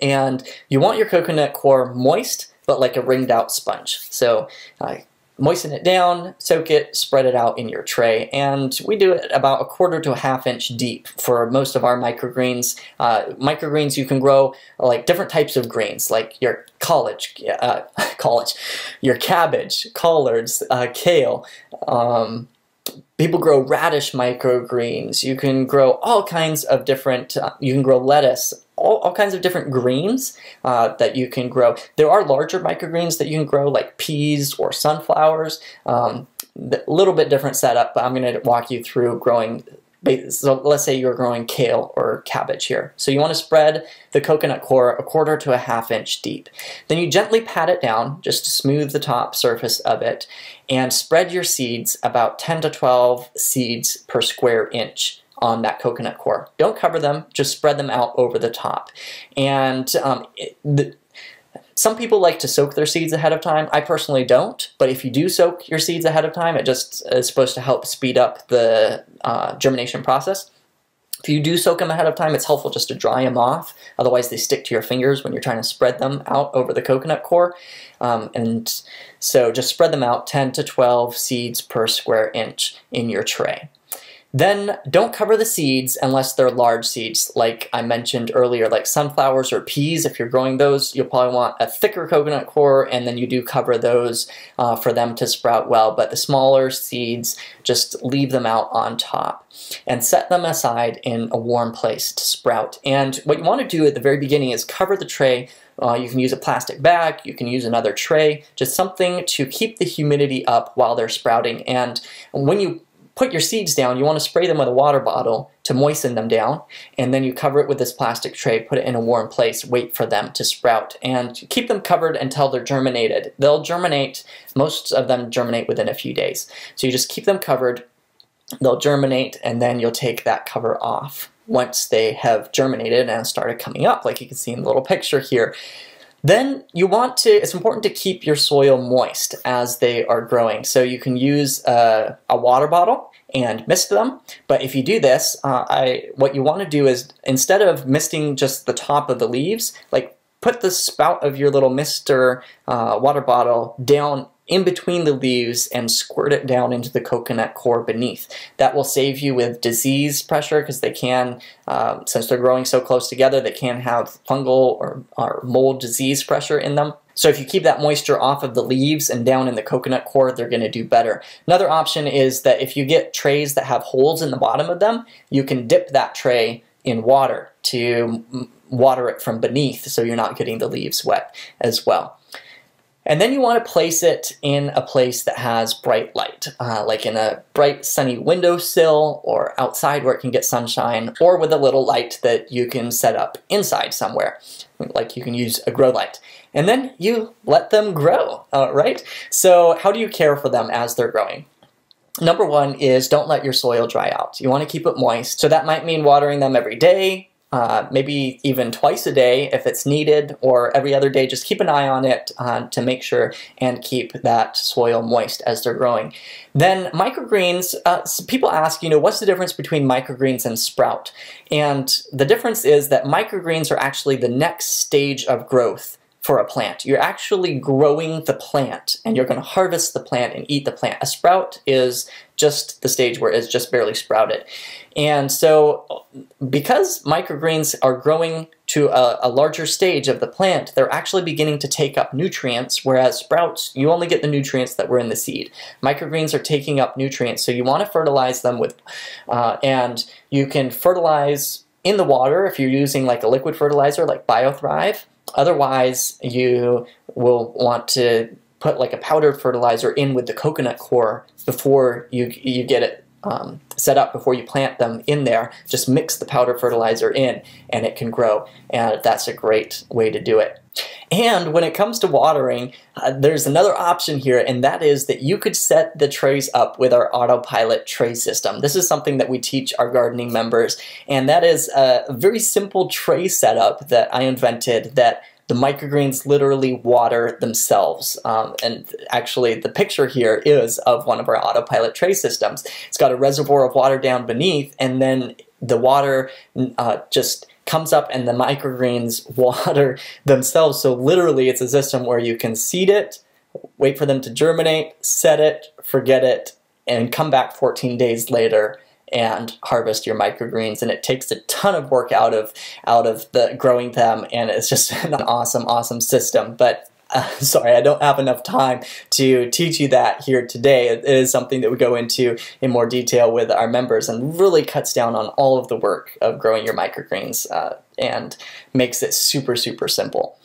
And you want your coconut coir moist, but like a ringed out sponge. So moisten it down, soak it, spread it out in your tray, and we do it about 1/4 to 1/2 inch deep for most of our microgreens. Microgreens you can grow like different types of greens, like your your cabbage, collards, kale. People grow radish microgreens. You can grow all kinds of different, you can grow lettuce, all kinds of different greens that you can grow. There are larger microgreens that you can grow, like peas or sunflowers. A little bit different setup, but I'm going to walk you through growing. So let's say you're growing kale or cabbage here. So you want to spread the coconut coir 1/4 to 1/2 inch deep. Then you gently pat it down just to smooth the top surface of it, and spread your seeds about 10 to 12 seeds per square inch on that coconut coir. Don't cover them, just spread them out over the top. And some people like to soak their seeds ahead of time. I personally don't, but if you do soak your seeds ahead of time, it just is supposed to help speed up the germination process. If you do soak them ahead of time, it's helpful just to dry them off. Otherwise, they stick to your fingers when you're trying to spread them out over the coconut coir. And so just spread them out 10 to 12 seeds per square inch in your tray. Then don't cover the seeds unless they're large seeds, like I mentioned earlier, like sunflowers or peas. If you're growing those, you'll probably want a thicker coconut coir, and then you do cover those for them to sprout well. But the smaller seeds, just leave them out on top and set them aside in a warm place to sprout. And what you want to do at the very beginning is cover the tray. You can use a plastic bag, you can use another tray, just something to keep the humidity up while they're sprouting. And when you put your seeds down, you want to spray them with a water bottle to moisten them down, and then you cover it with this plastic tray, put it in a warm place, wait for them to sprout, and keep them covered until they're germinated. They'll germinate, most of them germinate within a few days. So you just keep them covered, they'll germinate, and then you'll take that cover off once they have germinated and started coming up, like you can see in the little picture here. Then you want to, it's important to keep your soil moist as they are growing. So you can use a water bottle and mist them. But if you do this, what you want to do is, instead of misting just the top of the leaves, like put the spout of your little mister water bottle down in between the leaves and squirt it down into the coconut coir beneath. That will save you with disease pressure, because they can, since they're growing so close together, they can have fungal or mold disease pressure in them. So if you keep that moisture off of the leaves and down in the coconut coir, they're going to do better. Another option is that if you get trays that have holes in the bottom of them, you can dip that tray in water to water it from beneath, so you're not getting the leaves wet as well. And then you want to place it in a place that has bright light, like in a bright sunny windowsill or outside where it can get sunshine, or with a little light that you can set up inside somewhere, like you can use a grow light. And then you let them grow, right? So how do you care for them as they're growing? Number one is don't let your soil dry out. You want to keep it moist. So that might mean watering them every day. maybe even twice a day if it's needed, or every other day. Just keep an eye on it to make sure and keep that soil moist as they're growing. Then microgreens, people ask, what's the difference between microgreens and sprout? And the difference is that microgreens are actually the next stage of growth for a plant. You're actually growing the plant, and you're going to harvest the plant and eat the plant. A sprout is just the stage where it's just barely sprouted. And so because microgreens are growing to a larger stage of the plant, they're actually beginning to take up nutrients, whereas sprouts, you only get the nutrients that were in the seed. Microgreens are taking up nutrients, so you want to fertilize them with, and you can fertilize in the water if you're using like a liquid fertilizer like BioThrive. Otherwise, you will want to put like a powdered fertilizer in with the coconut coir before you get it set up, before you plant them in there. Just mix the powder fertilizer in and it can grow, and that's a great way to do it. And when it comes to watering, there's another option here, and that is that you could set the trays up with our autopilot tray system. This is something that we teach our gardening members, and that is a very simple tray setup that I invented that the microgreens literally water themselves. And actually the picture here is of one of our autopilot tray systems. It's got a reservoir of water down beneath, and then the water just comes up and the microgreens water themselves. So literally it's a system where you can seed it, wait for them to germinate, set it, forget it, and come back 14 days later and harvest your microgreens. And it takes a ton of work out of the growing them, and it's just an awesome system. But sorry, I don't have enough time to teach you that here today. It is something that we go into in more detail with our members, and really cuts down on all of the work of growing your microgreens and makes it super simple.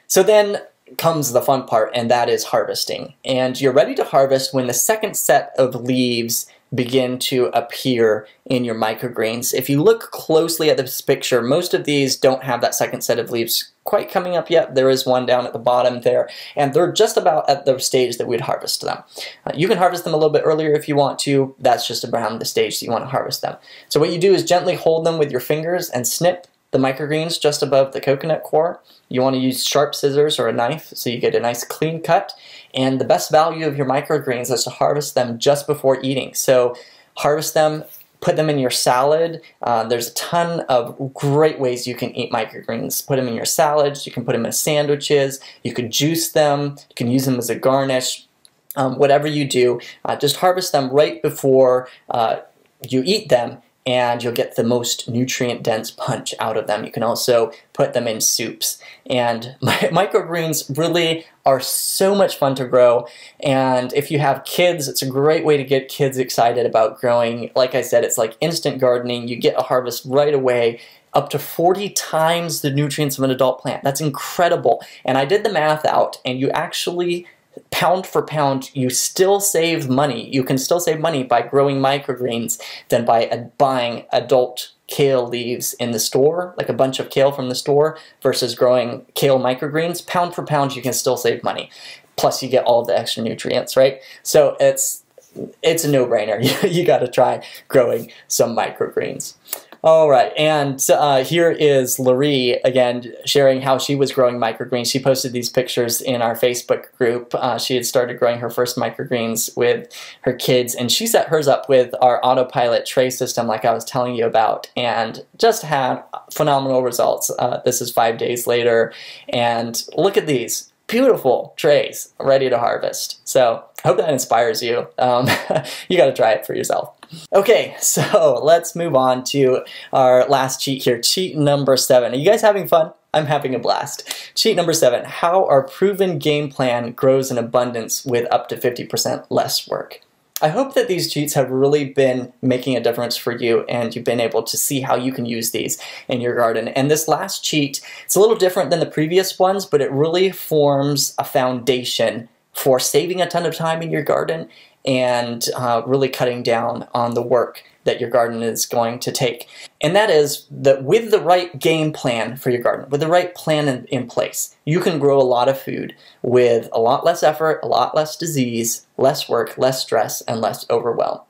So then comes the fun part, and that is harvesting. And you're ready to harvest when the second set of leaves begin to appear in your microgreens. If you look closely at this picture, most of these don't have that second set of leaves quite coming up yet. There is one down at the bottom there, and they're just about at the stage that we'd harvest them. You can harvest them a little bit earlier if you want to. That's just around the stage that you want to harvest them. So what you do is gently hold them with your fingers and snip the microgreens just above the coconut coir. You want to use sharp scissors or a knife so you get a nice clean cut. And the best value of your microgreens is to harvest them just before eating. So harvest them, put them in your salad. There's a ton of great ways you can eat microgreens. Put them in your salads, you can put them in sandwiches, you could juice them, you can use them as a garnish. Whatever you do, just harvest them right before you eat them, and you'll get the most nutrient-dense punch out of them. You can also put them in soups. And microgreens really are so much fun to grow, and if you have kids, it's a great way to get kids excited about growing. Like I said, it's like instant gardening. You get a harvest right away, up to 40 times the nutrients of an adult plant. That's incredible. And I did the math out, and you actually, pound for pound, you still save money. You can still save money by growing microgreens than by buying adult kale leaves in the store, like a bunch of kale from the store, versus growing kale microgreens. Pound for pound, you can still save money. Plus you get all the extra nutrients, right? So it's a no-brainer. You got to try growing some microgreens. All right, and here is Laurie again sharing how she was growing microgreens. She posted these pictures in our Facebook group. She had started growing her first microgreens with her kids, and she set hers up with our autopilot tray system like I was telling you about, and just had phenomenal results. This is 5 days later, and look at these beautiful trays ready to harvest. So I hope that inspires you. You got to try it for yourself. Okay, so let's move on to our last cheat here, cheat number 7. Are you guys having fun? I'm having a blast. Cheat number 7, how our proven game plan grows in abundance with up to 50% less work. I hope that these cheats have really been making a difference for you, and you've been able to see how you can use these in your garden. And this last cheat, it's a little different than the previous ones, but it really forms a foundation for saving a ton of time in your garden and really cutting down on the work that your garden is going to take. And that is that with the right game plan for your garden, with the right plan in place, you can grow a lot of food with a lot less effort, a lot less disease, less work, less stress, and less overwhelm.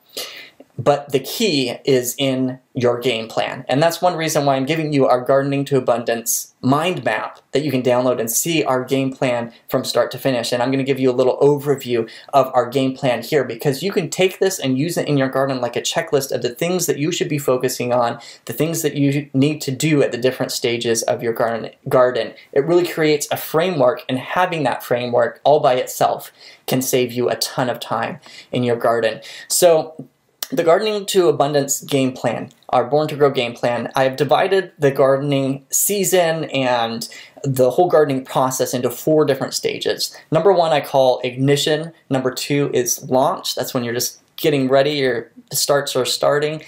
But the key is in your game plan. And that's one reason why I'm giving you our Gardening to Abundance mind map that you can download and see our game plan from start to finish. And I'm going to give you a little overview of our game plan here, because you can take this and use it in your garden like a checklist of the things that you should be focusing on, the things that you need to do at the different stages of your garden. It really creates a framework, and having that framework all by itself can save you a ton of time in your garden. So the Gardening to Abundance game plan, our Born to Grow game plan, I've divided the gardening season and the whole gardening process into 4 different stages. Number 1 I call ignition. Number 2 is launch. That's when you're just getting ready, your starts are starting.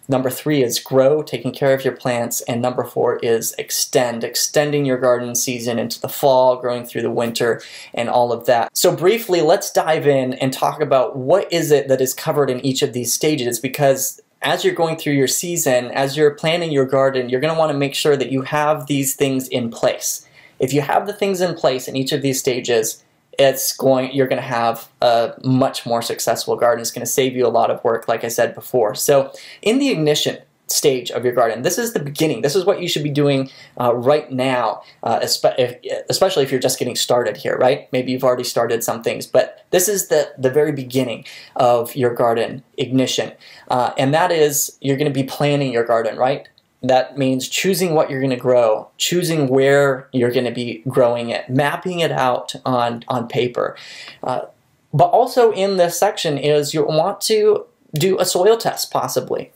Number 3 is grow, taking care of your plants. And number 4 is extend, extending your garden season into the fall, growing through the winter, and all of that. So briefly, let's dive in and talk about what is it that is covered in each of these stages, because as you're going through your season, as you're planning your garden, you're going to want to make sure that you have these things in place. If you have the things in place in each of these stages, you're going to have a much more successful garden. It's going to save you a lot of work, like I said before. So in the ignition stage of your garden, this is the beginning. This is what you should be doing right now, especially if you're just getting started here, right? Maybe you've already started some things, but this is the very beginning of your garden ignition. And that is, you're going to be planning your garden, right? That means choosing what you're going to grow, choosing where you're going to be growing it, mapping it out on paper. But also in this section is you want to do a soil test, possibly.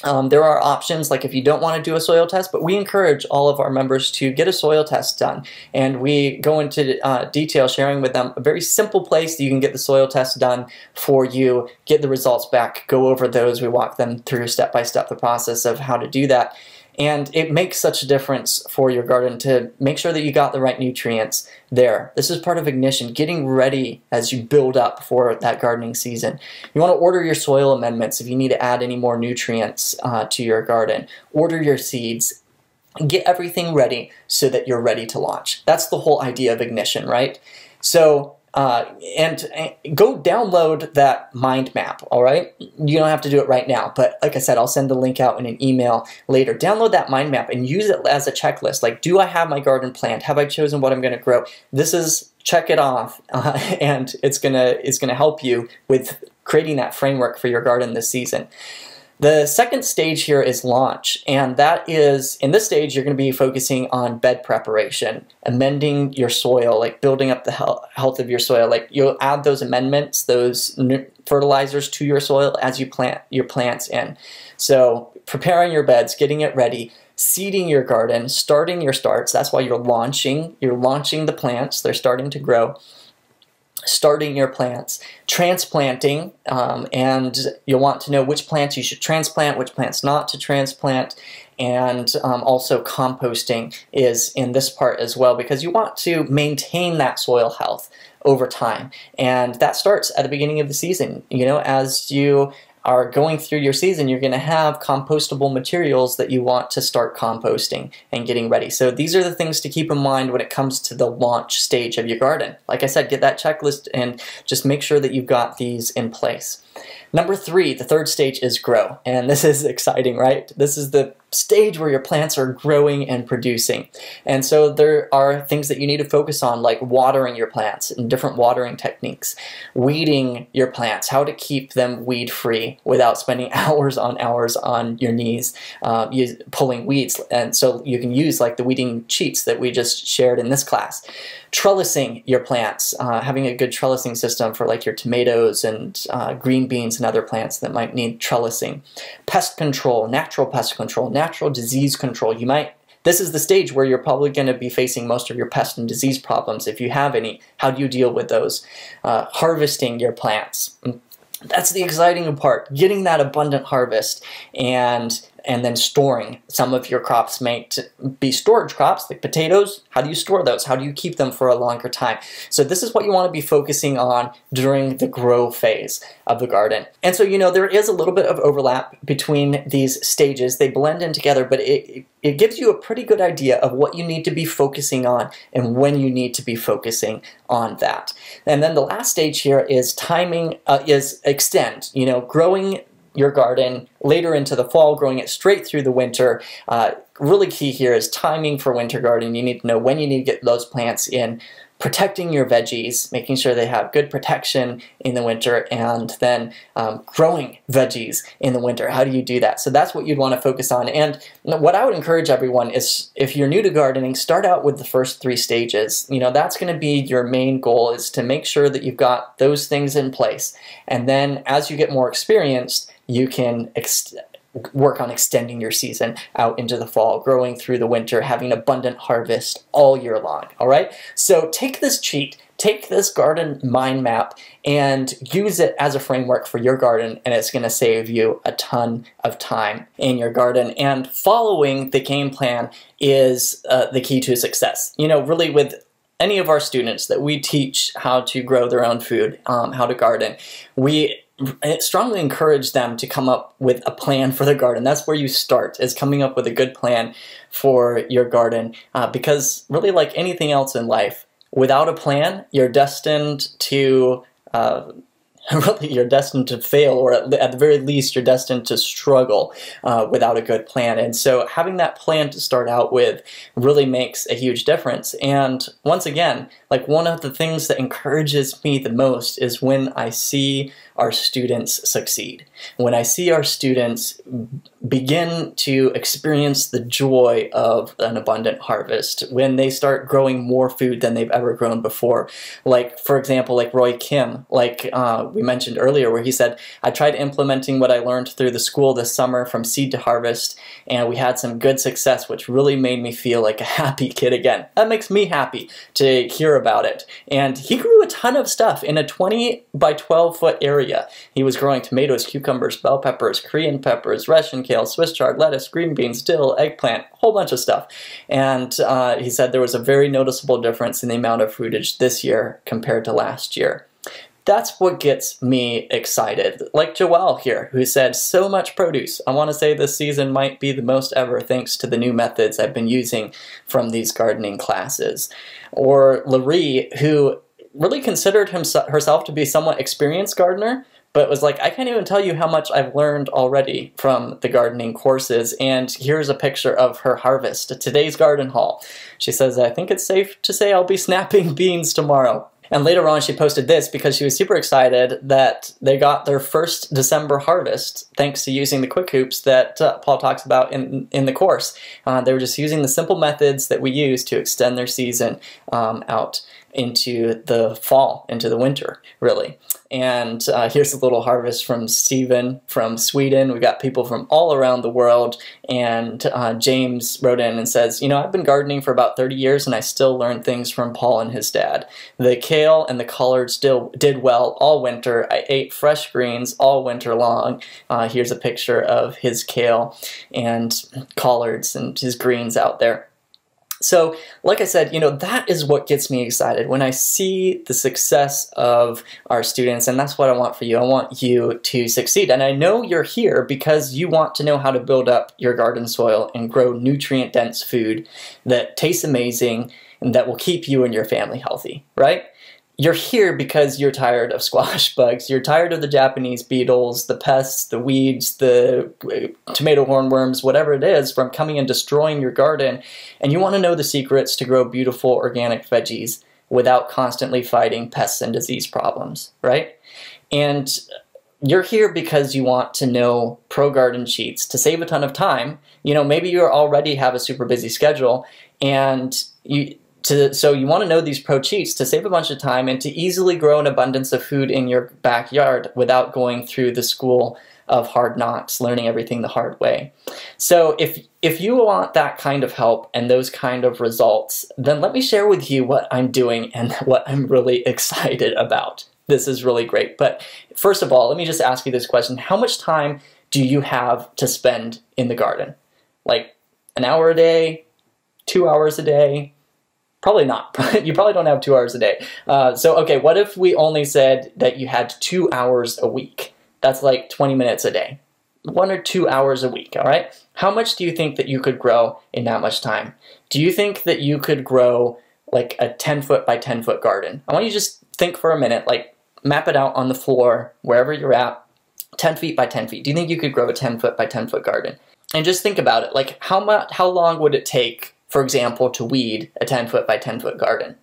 There are options, like if you don't want to do a soil test, but we encourage all of our members to get a soil test done. And we go into detail sharing with them a very simple place that you can get the soil test done for you, get the results back, go over those. We walk them through step by step the process of how to do that. And it makes such a difference for your garden to make sure that you got the right nutrients there. This is part of ignition, getting ready as you build up for that gardening season. You want to order your soil amendments if you need to add any more nutrients to your garden. Order your seeds. Get everything ready so that you're ready to launch. That's the whole idea of ignition, right? So and go download that mind map, all right? You don't have to do it right now, but like I said, I'll send the link out in an email later. Download that mind map and use it as a checklist. Like, do I have my garden planned? Have I chosen what I'm going to grow? This is, check it off, and it's gonna help you with creating that framework for your garden this season. The second stage here is launch, and that is, in this stage, you're going to be focusing on bed preparation, amending your soil, like building up the health of your soil. Like, you'll add those amendments, those fertilizers to your soil as you plant your plants in. So preparing your beds, getting it ready, seeding your garden, starting your starts. That's why you're launching the plants. They're starting to grow. Starting your plants, transplanting, and you'll want to know which plants you should transplant, which plants not to transplant, and also composting is in this part as well, because you want to maintain that soil health over time, and that starts at the beginning of the season. You know, as you are going through your season, you're going to have compostable materials that you want to start composting and getting ready. So these are the things to keep in mind when it comes to the launch stage of your garden. Like I said, get that checklist and just make sure that you've got these in place. Number 3, the third stage is grow. And this is exciting, right? This is the stage where your plants are growing and producing. And so there are things that you need to focus on, like watering your plants and different watering techniques, weeding your plants, how to keep them weed free without spending hours on your knees pulling weeds. And so you can use like the weeding cheats that we just shared in this class. Trellising your plants, having a good trellising system for like your tomatoes and green beans and other plants that might need trellising. Pest control, natural disease control. This is the stage where you're probably going to be facing most of your pest and disease problems. If you have any, how do you deal with those? Harvesting your plants. That's the exciting part, getting that abundant harvest and then storing. Some of your crops may be storage crops, like potatoes. How do you store those? How do you keep them for a longer time? So this is what you want to be focusing on during the grow phase of the garden. And so, you know, there is a little bit of overlap between these stages. They blend in together, but it gives you a pretty good idea of what you need to be focusing on and when you need to be focusing on that. And then the last stage here is timing, is extend. You know, growing your garden later into the fall, growing it straight through the winter. Really key here is timing for winter gardening. You need to know when you need to get those plants in, protecting your veggies, making sure they have good protection in the winter, and then growing veggies in the winter. How do you do that? So that's what you'd want to focus on. And what I would encourage everyone is, if you're new to gardening, start out with the first 3 stages. You know, that's going to be your main goal, is to make sure that you've got those things in place. And then as you get more experienced, you can work on extending your season out into the fall, growing through the winter, having abundant harvest all year long, all right? So take this cheat, take this garden mind map, and use it as a framework for your garden, and it's going to save you a ton of time in your garden. And following the game plan is the key to success. You know, really, with any of our students that we teach how to grow their own food, how to garden, we strongly encourage them to come up with a plan for their garden. That's where you start, is coming up with a good plan for your garden, because really, like anything else in life, without a plan, you're destined to really, you're destined to fail, or at the very least, you're destined to struggle without a good plan. And so having that plan to start out with really makes a huge difference. And once again, like, one of the things that encourages me the most is when I see our students succeed. When I see our students begin to experience the joy of an abundant harvest, when they start growing more food than they've ever grown before. Like, for example, like Roy Kim, like we mentioned earlier, where he said, I tried implementing what I learned through the school this summer from seed to harvest, and we had some good success, which really made me feel like a happy kid again. That makes me happy to hear about it. And he grew a ton of stuff in a 20 by 12 foot area. He was growing tomatoes, cucumbers, bell peppers, Korean peppers, Russian kale, Swiss chard, lettuce, green beans, dill, eggplant, a whole bunch of stuff. And he said there was a very noticeable difference in the amount of fruitage this year compared to last year. That's what gets me excited. Like Joelle here, who said, so much produce. I want to say this season might be the most ever thanks to the new methods I've been using from these gardening classes. Or Laree, who really considered herself to be a somewhat experienced gardener, but was like, I can't even tell you how much I've learned already from the gardening courses. And here's a picture of her harvest at today's garden haul. She says, I think it's safe to say I'll be snapping beans tomorrow. And later on, she posted this because she was super excited that they got their first December harvest thanks to using the quick hoops that Paul talks about in the course. They were just using the simple methods that we use to extend their season out into the fall, into the winter, really. And here's a little harvest from Stephen from Sweden. We got people from all around the world. And James wrote in and says, you know, I've been gardening for about 30 years and I still learn things from Paul and his dad. The kale and the collards still did well all winter. I ate fresh greens all winter long. Here's a picture of his kale and collards and his greens out there. So, like I said, you know, that is what gets me excited when I see the success of our students, and that's what I want for you. I want you to succeed. And I know you're here because you want to know how to build up your garden soil and grow nutrient-dense food that tastes amazing and that will keep you and your family healthy, right? You're here because you're tired of squash bugs, you're tired of the Japanese beetles, the pests, the weeds, the tomato hornworms, whatever it is, from coming and destroying your garden, and you want to know the secrets to grow beautiful organic veggies without constantly fighting pests and disease problems, right? And you're here because you want to know pro garden cheats to save a ton of time. You know, maybe you already have a super busy schedule, and so you want to know these pro cheats to save a bunch of time and to easily grow an abundance of food in your backyard without going through the school of hard knocks, learning everything the hard way. So if you want that kind of help and those kind of results, then let me share with you what I'm doing and what I'm really excited about. This is really great. But first of all, let me just ask you this question. How much time do you have to spend in the garden? Like an hour a day, 2 hours a day? Probably not. You probably don't have 2 hours a day. So, okay, what if we only said that you had 2 hours a week? That's like 20 minutes a day. 1 or 2 hours a week, all right? How much do you think that you could grow in that much time? Do you think that you could grow like a 10-foot by 10-foot garden? I want you to just think for a minute, like map it out on the floor, wherever you're at, 10 feet by 10 feet. Do you think you could grow a 10-foot by 10-foot garden? And just think about it, like how long would it take, for example, to weed a 10-foot by 10-foot garden?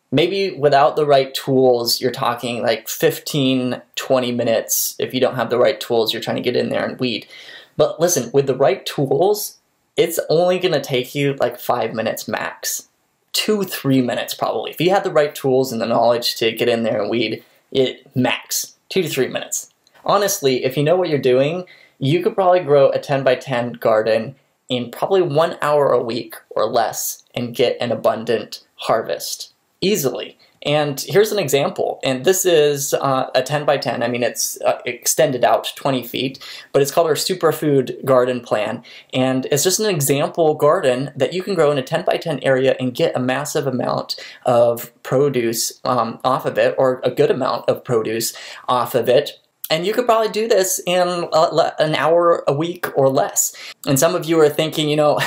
Maybe without the right tools, you're talking like 15, 20 minutes. If you don't have the right tools, you're trying to get in there and weed. But listen, with the right tools, it's only gonna take you like 5 minutes max. 2-3 minutes probably. If you have the right tools and the knowledge to get in there and weed, it max 2 to 3 minutes. Honestly, if you know what you're doing, you could probably grow a 10 by 10 garden in probably 1 hour a week or less and get an abundant harvest easily. And here's an example, and this is a 10 by 10. I mean, it's extended out 20 feet, but it's called our Superfood Garden Plan, and it's just an example garden that you can grow in a 10 by 10 area and get a massive amount of produce off of it, or a good amount of produce off of it. And you could probably do this in an hour a week or less. And some of you are thinking, you know,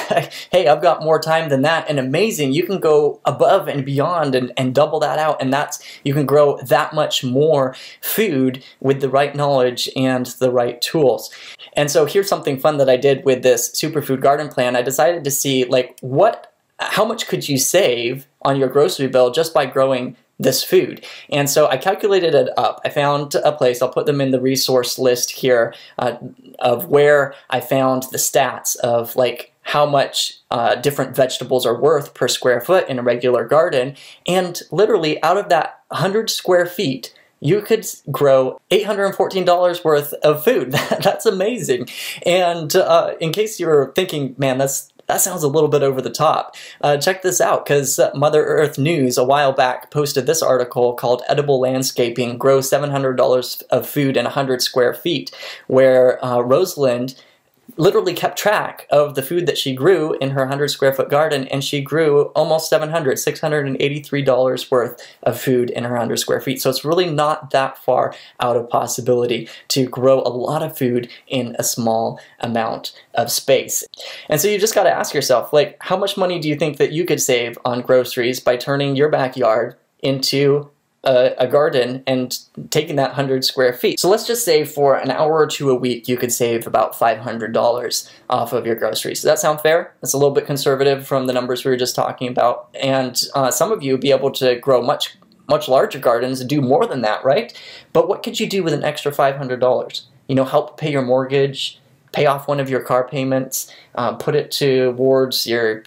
hey, I've got more time than that, and amazing, you can go above and beyond and double that out, and you can grow that much more food with the right knowledge and the right tools. And so here's something fun that I did with this Superfood Garden Plan. I decided to see, like, how much could you save on your grocery bill just by growing this food. And so I calculated it up. I found a place, I'll put them in the resource list here, of where I found the stats of like how much different vegetables are worth per square foot in a regular garden. And literally out of that 100 square feet, you could grow $814 worth of food. That's amazing. And in case you're thinking, man, that sounds a little bit over the top. Check this out, because Mother Earth News a while back posted this article called Edible Landscaping Grows $700 of Food in 100 Square Feet, where Rosalind literally kept track of the food that she grew in her 100 square foot garden, and she grew almost $683 worth of food in her 100 square feet. So it's really not that far out of possibility to grow a lot of food in a small amount of space. And so you just got to ask yourself, like, how much money do you think that you could save on groceries by turning your backyard into a garden and taking that 100 square feet? So let's just say for an hour or two a week, you could save about $500 off of your groceries. Does that sound fair? That's a little bit conservative from the numbers we were just talking about. And some of you would be able to grow much larger gardens and do more than that, right? But what could you do with an extra $500? You know, help pay your mortgage, pay off one of your car payments, put it towards your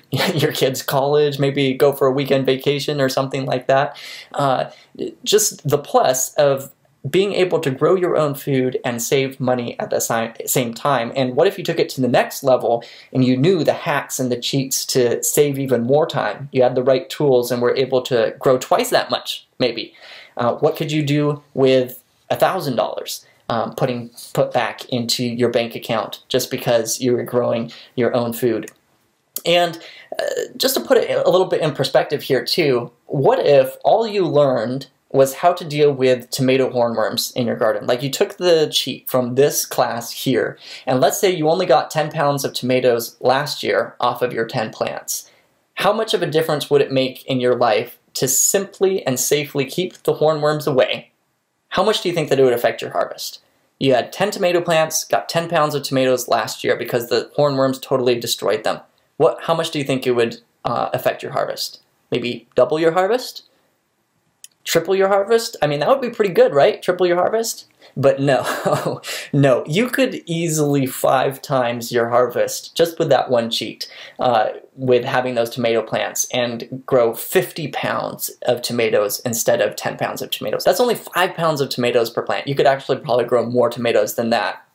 kids' college, maybe go for a weekend vacation or something like that. Just the plus of being able to grow your own food and save money at the same time. And what if you took it to the next level and you knew the hacks and the cheats to save even more time? You had the right tools and were able to grow twice that much, maybe. What could you do with $1,000? Put back into your bank account just because you were growing your own food. And just to put it a little bit in perspective here too, what if all you learned was how to deal with tomato hornworms in your garden? Like, you took the cheat from this class here, and let's say you only got 10 pounds of tomatoes last year off of your 10 plants. How much of a difference would it make in your life to simply and safely keep the hornworms away? How much do you think that it would affect your harvest? You had 10 tomato plants, got 10 pounds of tomatoes last year because the hornworms totally destroyed them. How much do you think it would affect your harvest? Maybe double your harvest? Triple your harvest? I mean, that would be pretty good, right? Triple your harvest? But no, no. You could easily 5 times your harvest just with that one cheat, with having those tomato plants, and grow 50 pounds of tomatoes instead of 10 pounds of tomatoes. That's only 5 pounds of tomatoes per plant. You could actually probably grow more tomatoes than that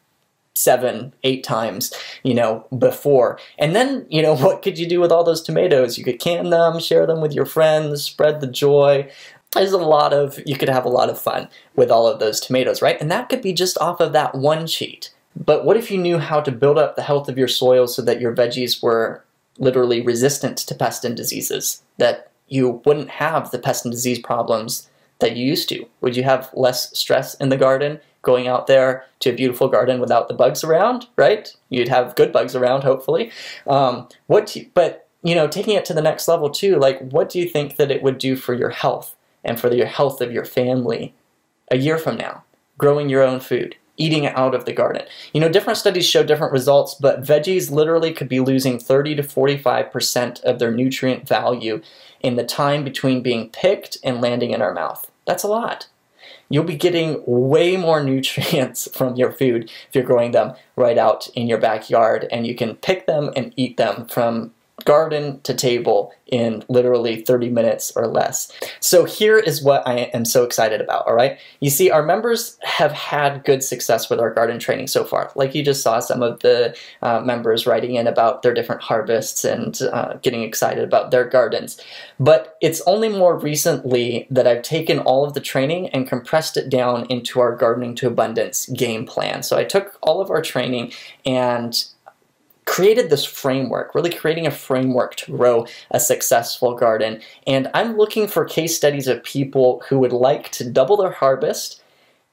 7, 8 times, you know, before. And then, you know, what could you do with all those tomatoes? You could can them, share them with your friends, spread the joy. You could have a lot of fun with all of those tomatoes, right? And that could be just off of that one cheat. But what if you knew how to build up the health of your soil so that your veggies were literally resistant to pests and diseases, that you wouldn't have the pest and disease problems that you used to? Would you have less stress in the garden going out there to a beautiful garden without the bugs around, right? You'd have good bugs around, hopefully. But, you know, taking it to the next level too, like, what do you think that it would do for your health and for the health of your family a year from now, growing your own food? eating out of the garden. You know, different studies show different results, but veggies literally could be losing 30 to 45% of their nutrient value in the time between being picked and landing in our mouth. That's a lot. You'll be getting way more nutrients from your food if you're growing them right out in your backyard, and you can pick them and eat them from garden to table in literally 30 minutes or less. So here is what I am so excited about, all right? You see, our members have had good success with our garden training so far. Like you just saw some of the members writing in about their different harvests and getting excited about their gardens. But it's only more recently that I've taken all of the training and compressed it down into our Gardening to Abundance game plan. So I took all of our training and created this framework, really creating a framework to grow a successful garden. And I'm looking for case studies of people who would like to double their harvest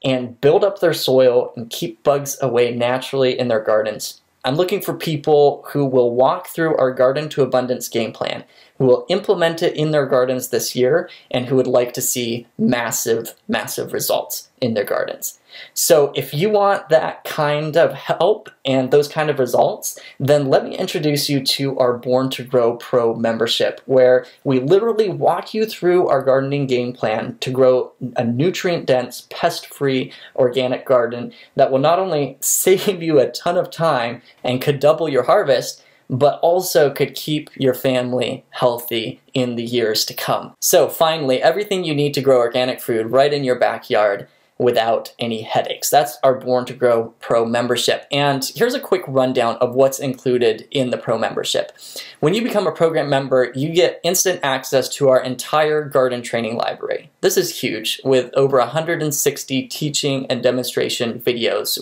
and build up their soil and keep bugs away naturally in their gardens. I'm looking for people who will walk through our Garden to Abundance game plan, who will implement it in their gardens this year, and who would like to see massive, massive results in their gardens. So if you want that kind of help and those kind of results, then let me introduce you to our Born to Grow Pro membership, where we literally walk you through our gardening game plan to grow a nutrient-dense, pest-free organic garden that will not only save you a ton of time and could double your harvest, but also could keep your family healthy in the years to come. So finally, everything you need to grow organic food right in your backyard without any headaches. That's our Born to Grow Pro membership. And here's a quick rundown of what's included in the Pro membership. When you become a program member, you get instant access to our entire garden training library. This is huge, with over 160 teaching and demonstration videos.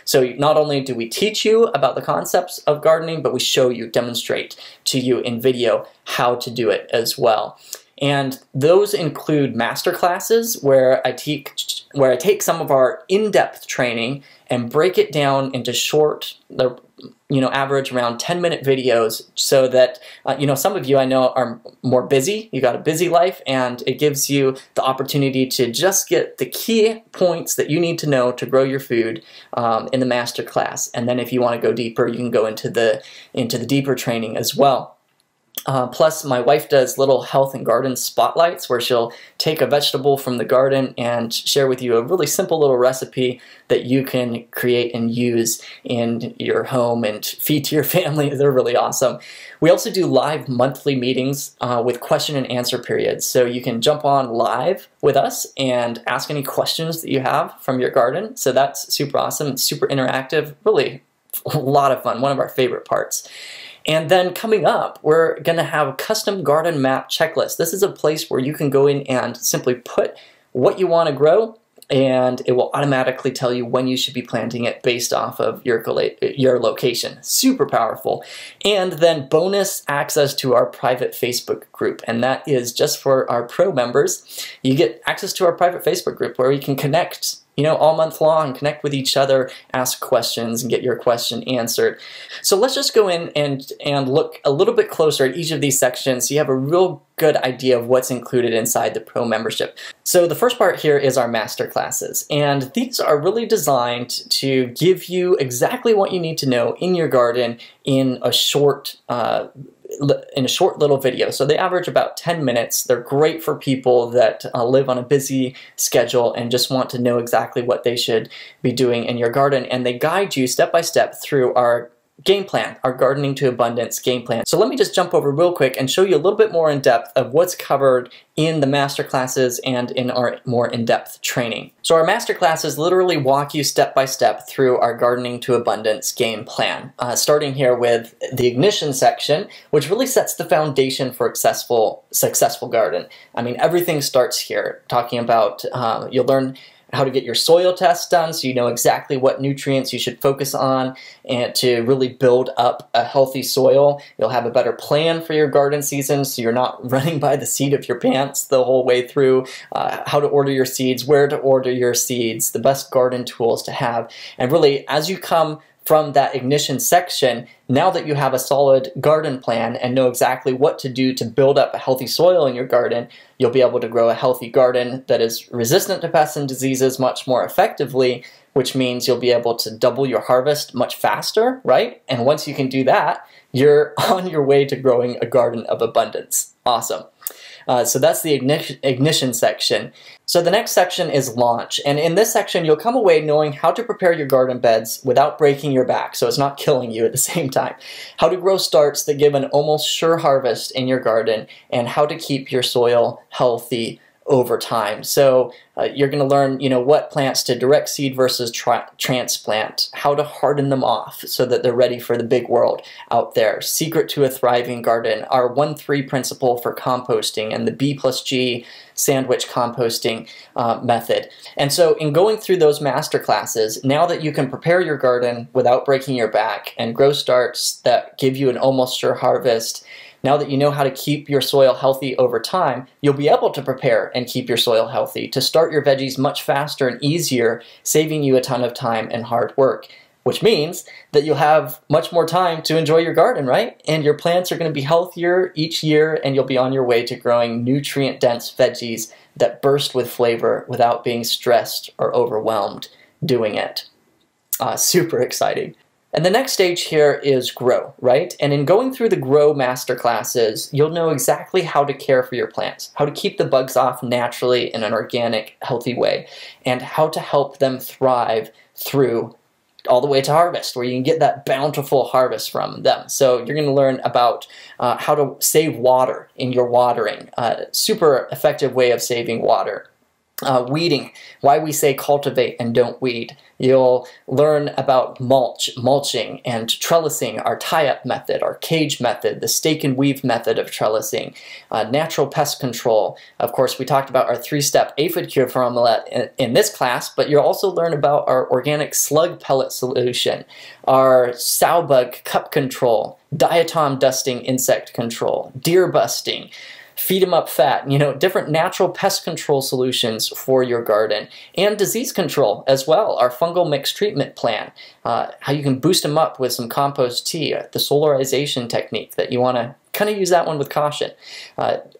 So not only do we teach you about the concepts of gardening, but we show you, demonstrate to you in video how to do it as well. And those include master classes where I take some of our in-depth training and break it down into short, average around 10-minute videos, so that some of you I know are more busy. You got a busy life, and it gives you the opportunity to just get the key points that you need to know to grow your food in the master class. And then if you want to go deeper, you can go into the deeper training as well. Plus, my wife does little health and garden spotlights where she'll take a vegetable from the garden and share with you a really simple little recipe that you can create and use in your home and feed to your family. They're really awesome. We also do live monthly meetings with question and answer periods. So you can jump on live with us and ask any questions that you have from your garden. So that's super awesome. It's super interactive, really a lot of fun, one of our favorite parts. And then coming up, we're going to have a custom garden map checklist. This is a place where you can go in and simply put what you want to grow, and it will automatically tell you when you should be planting it based off of your location. Super powerful. And then bonus access to our private Facebook group, and that is just for our pro members. You get access to our private Facebook group where you can connect all month long, connect with each other, ask questions, and get your question answered. So let's just go in and look a little bit closer at each of these sections so you have a real good idea of what's included inside the Pro membership. So the first part here is our master classes, and these are really designed to give you exactly what you need to know in your garden in a short little video. So they average about 10 minutes. They're great for people that live on a busy schedule and just want to know exactly what they should be doing in your garden. And they guide you step by step through our game plan, our Gardening to Abundance game plan. So let me just jump over real quick and show you a little bit more in depth of what's covered in the master classes and in our more in-depth training. So our master classes literally walk you step by step through our Gardening to Abundance game plan, starting here with the ignition section, which really sets the foundation for a successful garden. I mean, everything starts here, talking about you'll learn how to get your soil tests done so you know exactly what nutrients you should focus on and to really build up a healthy soil. You'll have a better plan for your garden season so you're not running by the seat of your pants the whole way through, how to order your seeds, where to order your seeds, the best garden tools to have. And really, as you come from that ignition section, now that you have a solid garden plan and know exactly what to do to build up a healthy soil in your garden, you'll be able to grow a healthy garden that is resistant to pests and diseases much more effectively which means you'll be able to double your harvest much faster, right? And once you can do that, you're on your way to growing a garden of abundance. Awesome. So that's the ignition section. So the next section is launch. And in this section, you'll come away knowing how to prepare your garden beds without breaking your back, so it's not killing you at the same time. How to grow starts that give an almost sure harvest in your garden, and how to keep your soil healthy over time. So you're going to learn, what plants to direct seed versus transplant, how to harden them off so that they're ready for the big world out there. Secret to a thriving garden, our 1-3 principle for composting, and the B+G sandwich composting method. And so in going through those master classes, now that you can prepare your garden without breaking your back and grow starts that give you an almost sure harvest, now that you know how to keep your soil healthy over time, you'll be able to prepare and keep your soil healthy to start your veggies much faster and easier, saving you a ton of time and hard work, which means that you'll have much more time to enjoy your garden, right? And your plants are going to be healthier each year, and you'll be on your way to growing nutrient-dense veggies that burst with flavor without being stressed or overwhelmed doing it. Super exciting. And the next stage here is grow, right? And in going through the grow masterclasses, you'll know exactly how to care for your plants, how to keep the bugs off naturally in an organic, healthy way, and how to help them thrive through all the way to harvest, where you can get that bountiful harvest from them. So you're going to learn about how to save water in your watering, super effective way of saving water. Weeding, why we say cultivate and don't weed. You'll learn about mulching and trellising, our tie-up method, our cage method, the stake and weave method of trellising, natural pest control. Of course, we talked about our 3-step aphid cure formula in this class, but you'll also learn about our organic slug pellet solution, our sow bug cup control, diatom dusting insect control, deer busting, feed 'em up fat, different natural pest control solutions for your garden, and disease control as well, our fungal mix treatment plan, how you can boost them up with some compost tea, the solarization technique that you want to kind of use that one with caution,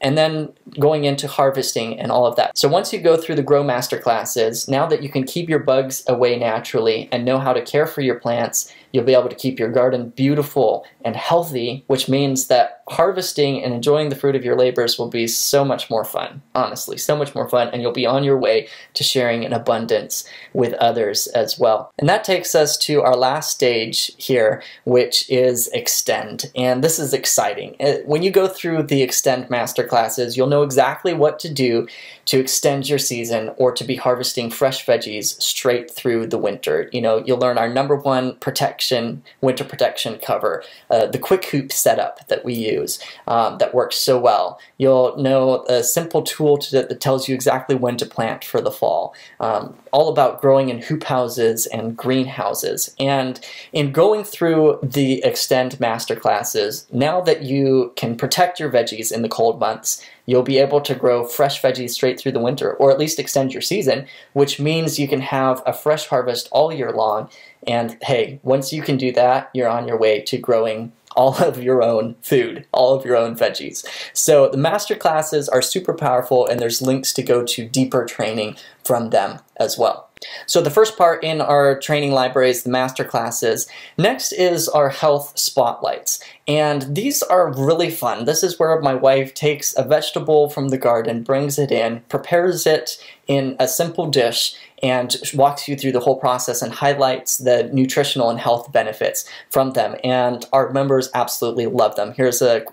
and then going into harvesting and all of that. So once you go through the Grow Master classes, now that you can keep your bugs away naturally and know how to care for your plants, you'll be able to keep your garden beautiful and healthy, which means that harvesting and enjoying the fruit of your labors will be so much more fun, honestly, so much more fun, and you'll be on your way to sharing in abundance with others as well. And that takes us to our last stage here, which is Extend, and this is exciting. When you go through the Extend master classes, you'll know exactly what to do to extend your season or to be harvesting fresh veggies straight through the winter. You'll learn our #1 winter protection cover, the quick hoop setup that we use that works so well. You'll know a simple tool that tells you exactly when to plant for the fall. All about growing in hoop houses and greenhouses. And in going through the Extend master classes, now that you can protect your veggies in the cold months, you'll be able to grow fresh veggies straight through the winter, or at least extend your season, which means you can have a fresh harvest all year long. And hey, once you can do that, you're on your way to growing all of your own food, all of your own veggies. So the master classes are super powerful, and there's links to go to deeper training from them as well. So the first part in our training library is the master classes. Next is our health spotlights. And these are really fun. This is where my wife takes a vegetable from the garden, brings it in, prepares it in a simple dish, and walks you through the whole process and highlights the nutritional and health benefits from them. And our members absolutely love them. Here's a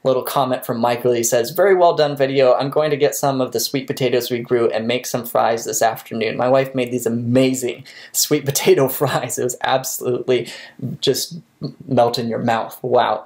little comment from Michael. He says, "Very well done video. I'm going to get some of the sweet potatoes we grew and make some fries this afternoon." My wife made these amazing sweet potato fries. It was absolutely just melt in your mouth. Wow.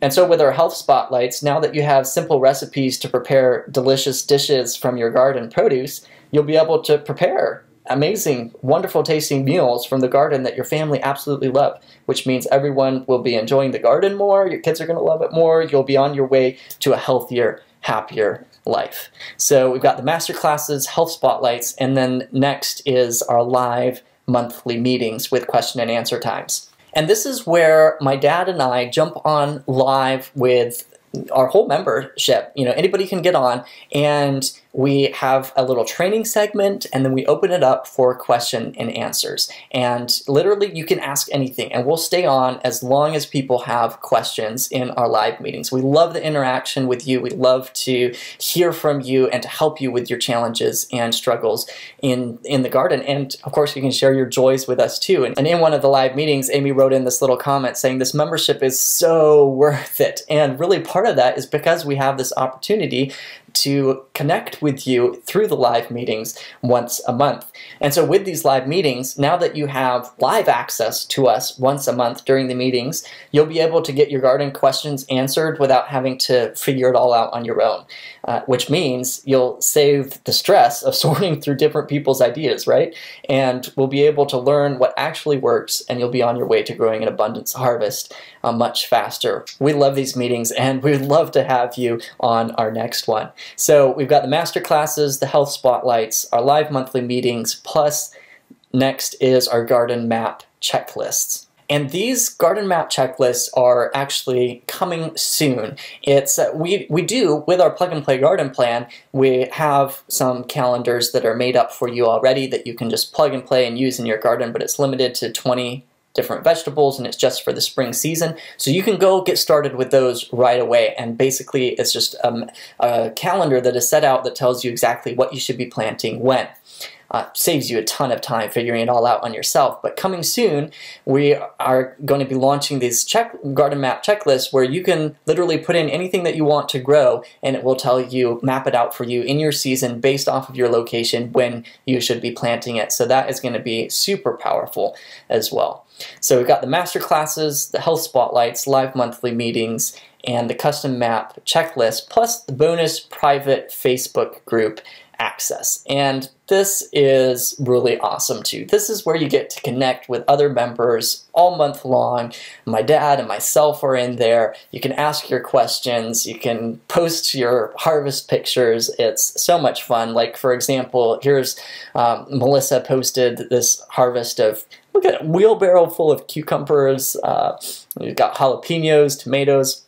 And so with our health spotlights, now that you have simple recipes to prepare delicious dishes from your garden produce, you'll be able to prepare amazing, wonderful tasting meals from the garden that your family absolutely love, which means everyone will be enjoying the garden more, your kids are going to love it more, you'll be on your way to a healthier, happier life. So we've got the master classes, health spotlights, and then next is our live monthly meetings with question and answer times. And this is where my dad and I jump on live with our whole membership. Anybody can get on, and we have a little training segment, and then we open it up for question and answers. And literally you can ask anything, and we'll stay on as long as people have questions in our live meetings. We love the interaction with you. We love to hear from you and to help you with your challenges and struggles in the garden. And of course, you can share your joys with us too. And in one of the live meetings, Amy wrote in this little comment saying this membership is so worth it. And really part of that is because we have this opportunity to connect with you through the live meetings once a month. And so with these live meetings, now that you have live access to us once a month during the meetings, you'll be able to get your garden questions answered without having to figure it all out on your own, which means you'll save the stress of sorting through different people's ideas, right? And we'll be able to learn what actually works, and you'll be on your way to growing an abundance harvest much faster. We love these meetings, and we'd love to have you on our next one. So we've got the master classes, the health spotlights, our live monthly meetings, plus next is our garden map checklists. And these garden map checklists are actually coming soon. It's we do, with our plug and play garden plan, we have some calendars that are made up for you already that you can just plug and play and use in your garden, but it's limited to 20 different vegetables, and it's just for the spring season. So you can go get started with those right away, and basically it's just a calendar that is set out that tells you exactly what you should be planting when. Saves you a ton of time figuring it all out on yourself. But coming soon, we are going to be launching these garden map checklists where you can literally put in anything that you want to grow, and it will tell you, map it out for you in your season based off of your location when you should be planting it. So that is going to be super powerful as well. So we've got the master classes, the health spotlights, live monthly meetings, and the custom map checklist, plus the bonus private Facebook group access. And this is really awesome too. This is where you get to connect with other members all month long. My dad and myself are in there. You can ask your questions. You can post your harvest pictures. It's so much fun. Like, for example, here's Melissa posted this harvest of, look at a wheelbarrow full of cucumbers. You've got jalapenos, tomatoes.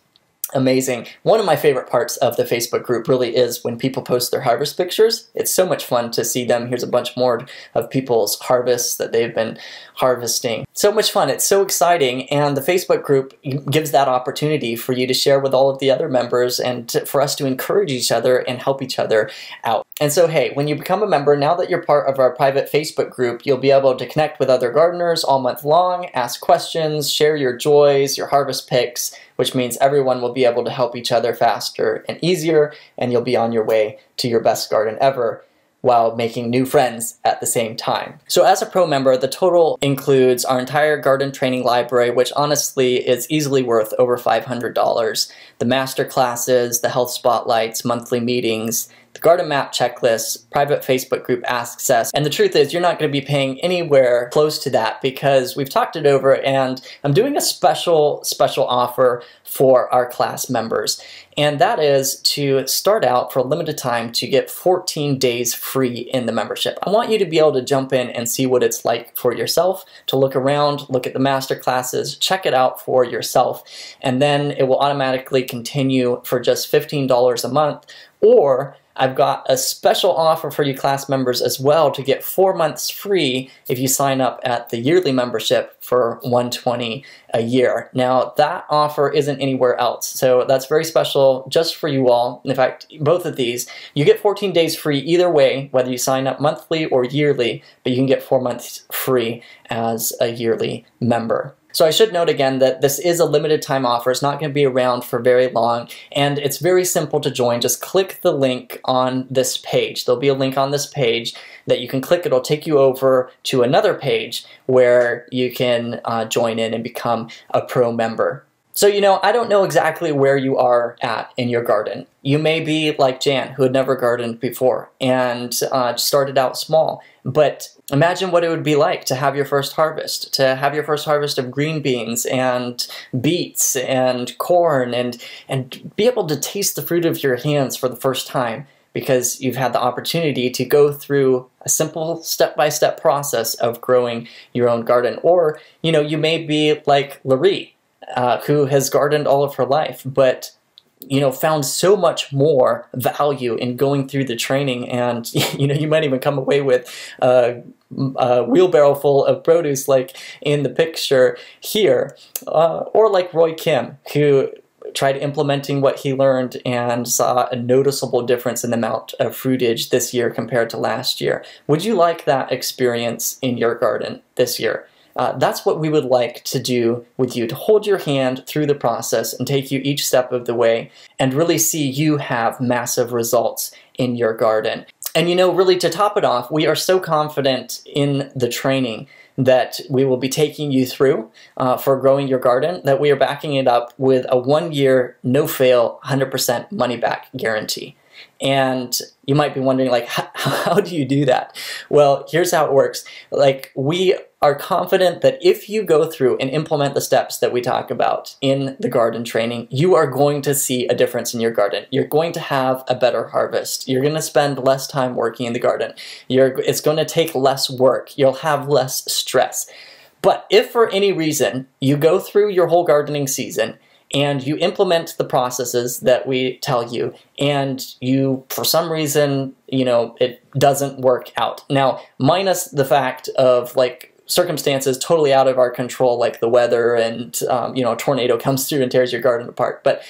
Amazing. One of my favorite parts of the Facebook group really is when people post their harvest pictures. It's so much fun to see them. Here's a bunch more of people's harvests that they've been harvesting. So much fun. It's so exciting, and the Facebook group gives that opportunity for you to share with all of the other members and for us to encourage each other and help each other out. And so, hey, when you become a member, now that you're part of our private Facebook group, you'll be able to connect with other gardeners all month long, ask questions, share your joys, your harvest picks, which means everyone will be able to help each other faster and easier, and you'll be on your way to your best garden ever while making new friends at the same time. So as a pro member, the total includes our entire garden training library, which honestly is easily worth over $500, the master classes, the health spotlights, monthly meetings, the garden map checklist, private Facebook group access, and the truth is you're not going to be paying anywhere close to that because we've talked it over, and I'm doing a special offer for our class members, and that is to start out for a limited time to get 14 days free in the membership. I want you to be able to jump in and see what it's like for yourself, to look around, look at the master classes, check it out for yourself, and then it will automatically continue for just $15 a month. Or I've got a special offer for you class members as well to get 4 months free if you sign up at the yearly membership for $120 a year. Now that offer isn't anywhere else, so that's very special just for you all. In fact, both of these, you get 14 days free either way, whether you sign up monthly or yearly, but you can get 4 months free as a yearly member. So I should note again that this is a limited time offer. It's not going to be around for very long, and it's very simple to join. Just click the link on this page. There'll be a link on this page that you can click. It'll take you over to another page where you can join in and become a pro member. So, you know, I don't know exactly where you are at in your garden. You may be like Jan, who had never gardened before and started out small. But imagine what it would be like to have your first harvest, of green beans and beets and corn, and be able to taste the fruit of your hands for the first time, because you've had the opportunity to go through a simple step-by-step process of growing your own garden. Or, you know, you may be like Laree, who has gardened all of her life, but found so much more value in going through the training, and you might even come away with a wheelbarrow full of produce like in the picture here, or like Roy Kim, who tried implementing what he learned and saw a noticeable difference in the amount of fruitage this year compared to last year. Would you like that experience in your garden this year? That's what we would like to do with you, to hold your hand through the process and take you each step of the way and really see you have massive results in your garden. And really to top it off, we are so confident in the training that we will be taking you through for growing your garden that we are backing it up with a 1-year, no-fail, 100% money-back guarantee. And you might be wondering, like, how do you do that? Well, here's how it works. Like, we are confident that if you go through and implement the steps that we talk about in the garden training, you are going to see a difference in your garden. You're going to have a better harvest. You're going to spend less time working in the garden. It's going to take less work. You'll have less stress. But if for any reason you go through your whole gardening season and you implement the processes that we tell you, and you, for some reason, it doesn't work out. Now, minus the fact of, like, circumstances totally out of our control, like the weather and, a tornado comes through and tears your garden apart. But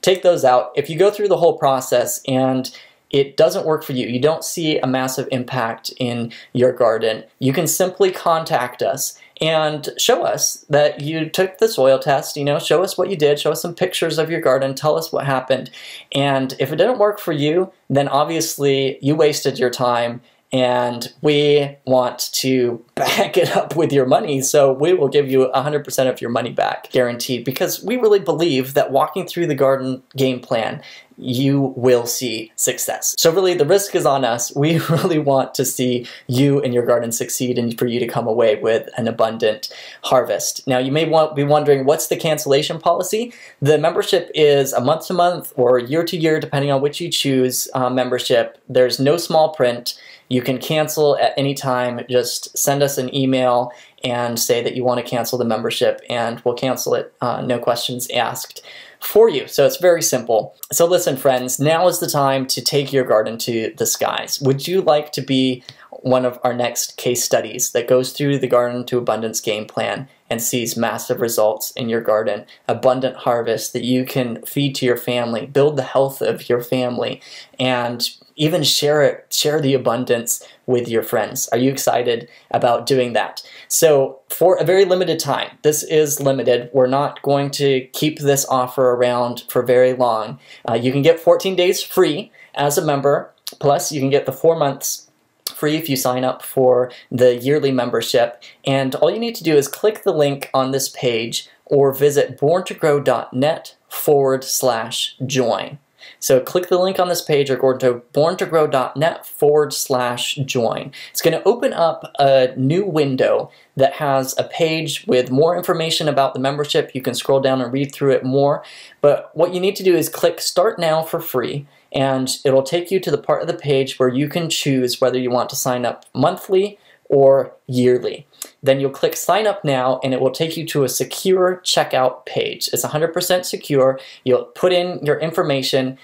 take those out. If you go through the whole process and it doesn't work for you, you don't see a massive impact in your garden, you can simply contact us and show us that you took the soil test, show us what you did, show us some pictures of your garden, tell us what happened. And if it didn't work for you, then obviously you wasted your time, and we want to back it up with your money, so we will give you 100% of your money back, guaranteed, because we really believe that walking through the garden game plan, you will see success. So really, the risk is on us. We really want to see you and your garden succeed and for you to come away with an abundant harvest. Now, you may be wondering, what's the cancellation policy? The membership is a month-to-month or year-to-year, depending on which you choose membership. There's no small print. You can cancel at any time. Just send us an email and say that you want to cancel the membership, and we'll cancel it, no questions asked, for you. So it's very simple. So listen, friends, now is the time to take your garden to the skies. Would you like to be one of our next case studies that goes through the Garden to Abundance game plan and sees massive results in your garden, abundant harvest that you can feed to your family, build the health of your family, and even share the abundance with your friends? Are you excited about doing that? So for a very limited time, this is limited. We're not going to keep this offer around for very long. You can get 14 days free as a member, plus you can get the 4 months free if you sign up for the yearly membership. And all you need to do is click the link on this page or visit borntogrow.net/join. So click the link on this page or go to borntogrow.net/join. It's going to open up a new window that has a page with more information about the membership. You can scroll down and read through it more. But what you need to do is click Start Now for free, and it'll take you to the part of the page where you can choose whether you want to sign up monthly or yearly. Then you'll click Sign Up Now, and it will take you to a secure checkout page. It's 100% secure. You'll put in your information,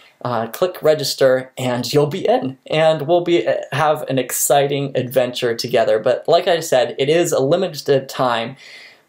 click Register, and you'll be in. And we'll have an exciting adventure together. But like I said, it is a limited time,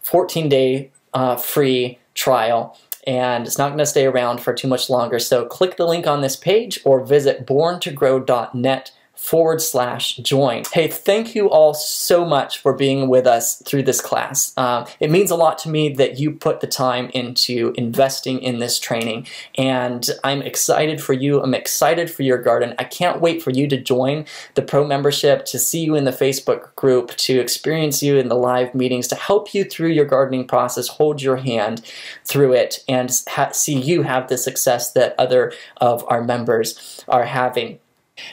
14-day free trial, and it's not going to stay around for too much longer. So click the link on this page or visit borntogrow.net/join. Hey, thank you all so much for being with us through this class. It means a lot to me that you put the time into investing in this training, and I'm excited for you. I'm excited for your garden. I can't wait for you to join the Pro membership, to see you in the Facebook group, to experience you in the live meetings, to help you through your gardening process, hold your hand through it, and see you have the success that other of our members are having.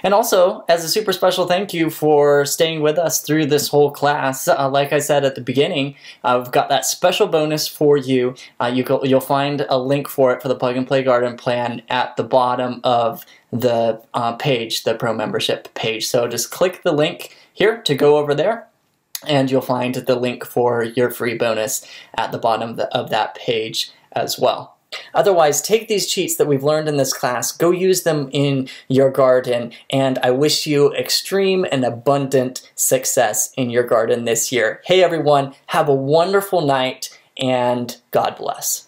And also, as a super special thank you for staying with us through this whole class, like I said at the beginning, I've got that special bonus for you. You'll find a link for it for the Plug and Play Garden Plan at the bottom of the page, the Pro membership page. So just click the link here to go over there, and you'll find the link for your free bonus at the bottom of that page as well. Otherwise, take these cheats that we've learned in this class, go use them in your garden, and I wish you extreme and abundant success in your garden this year. Hey everyone, have a wonderful night, and God bless.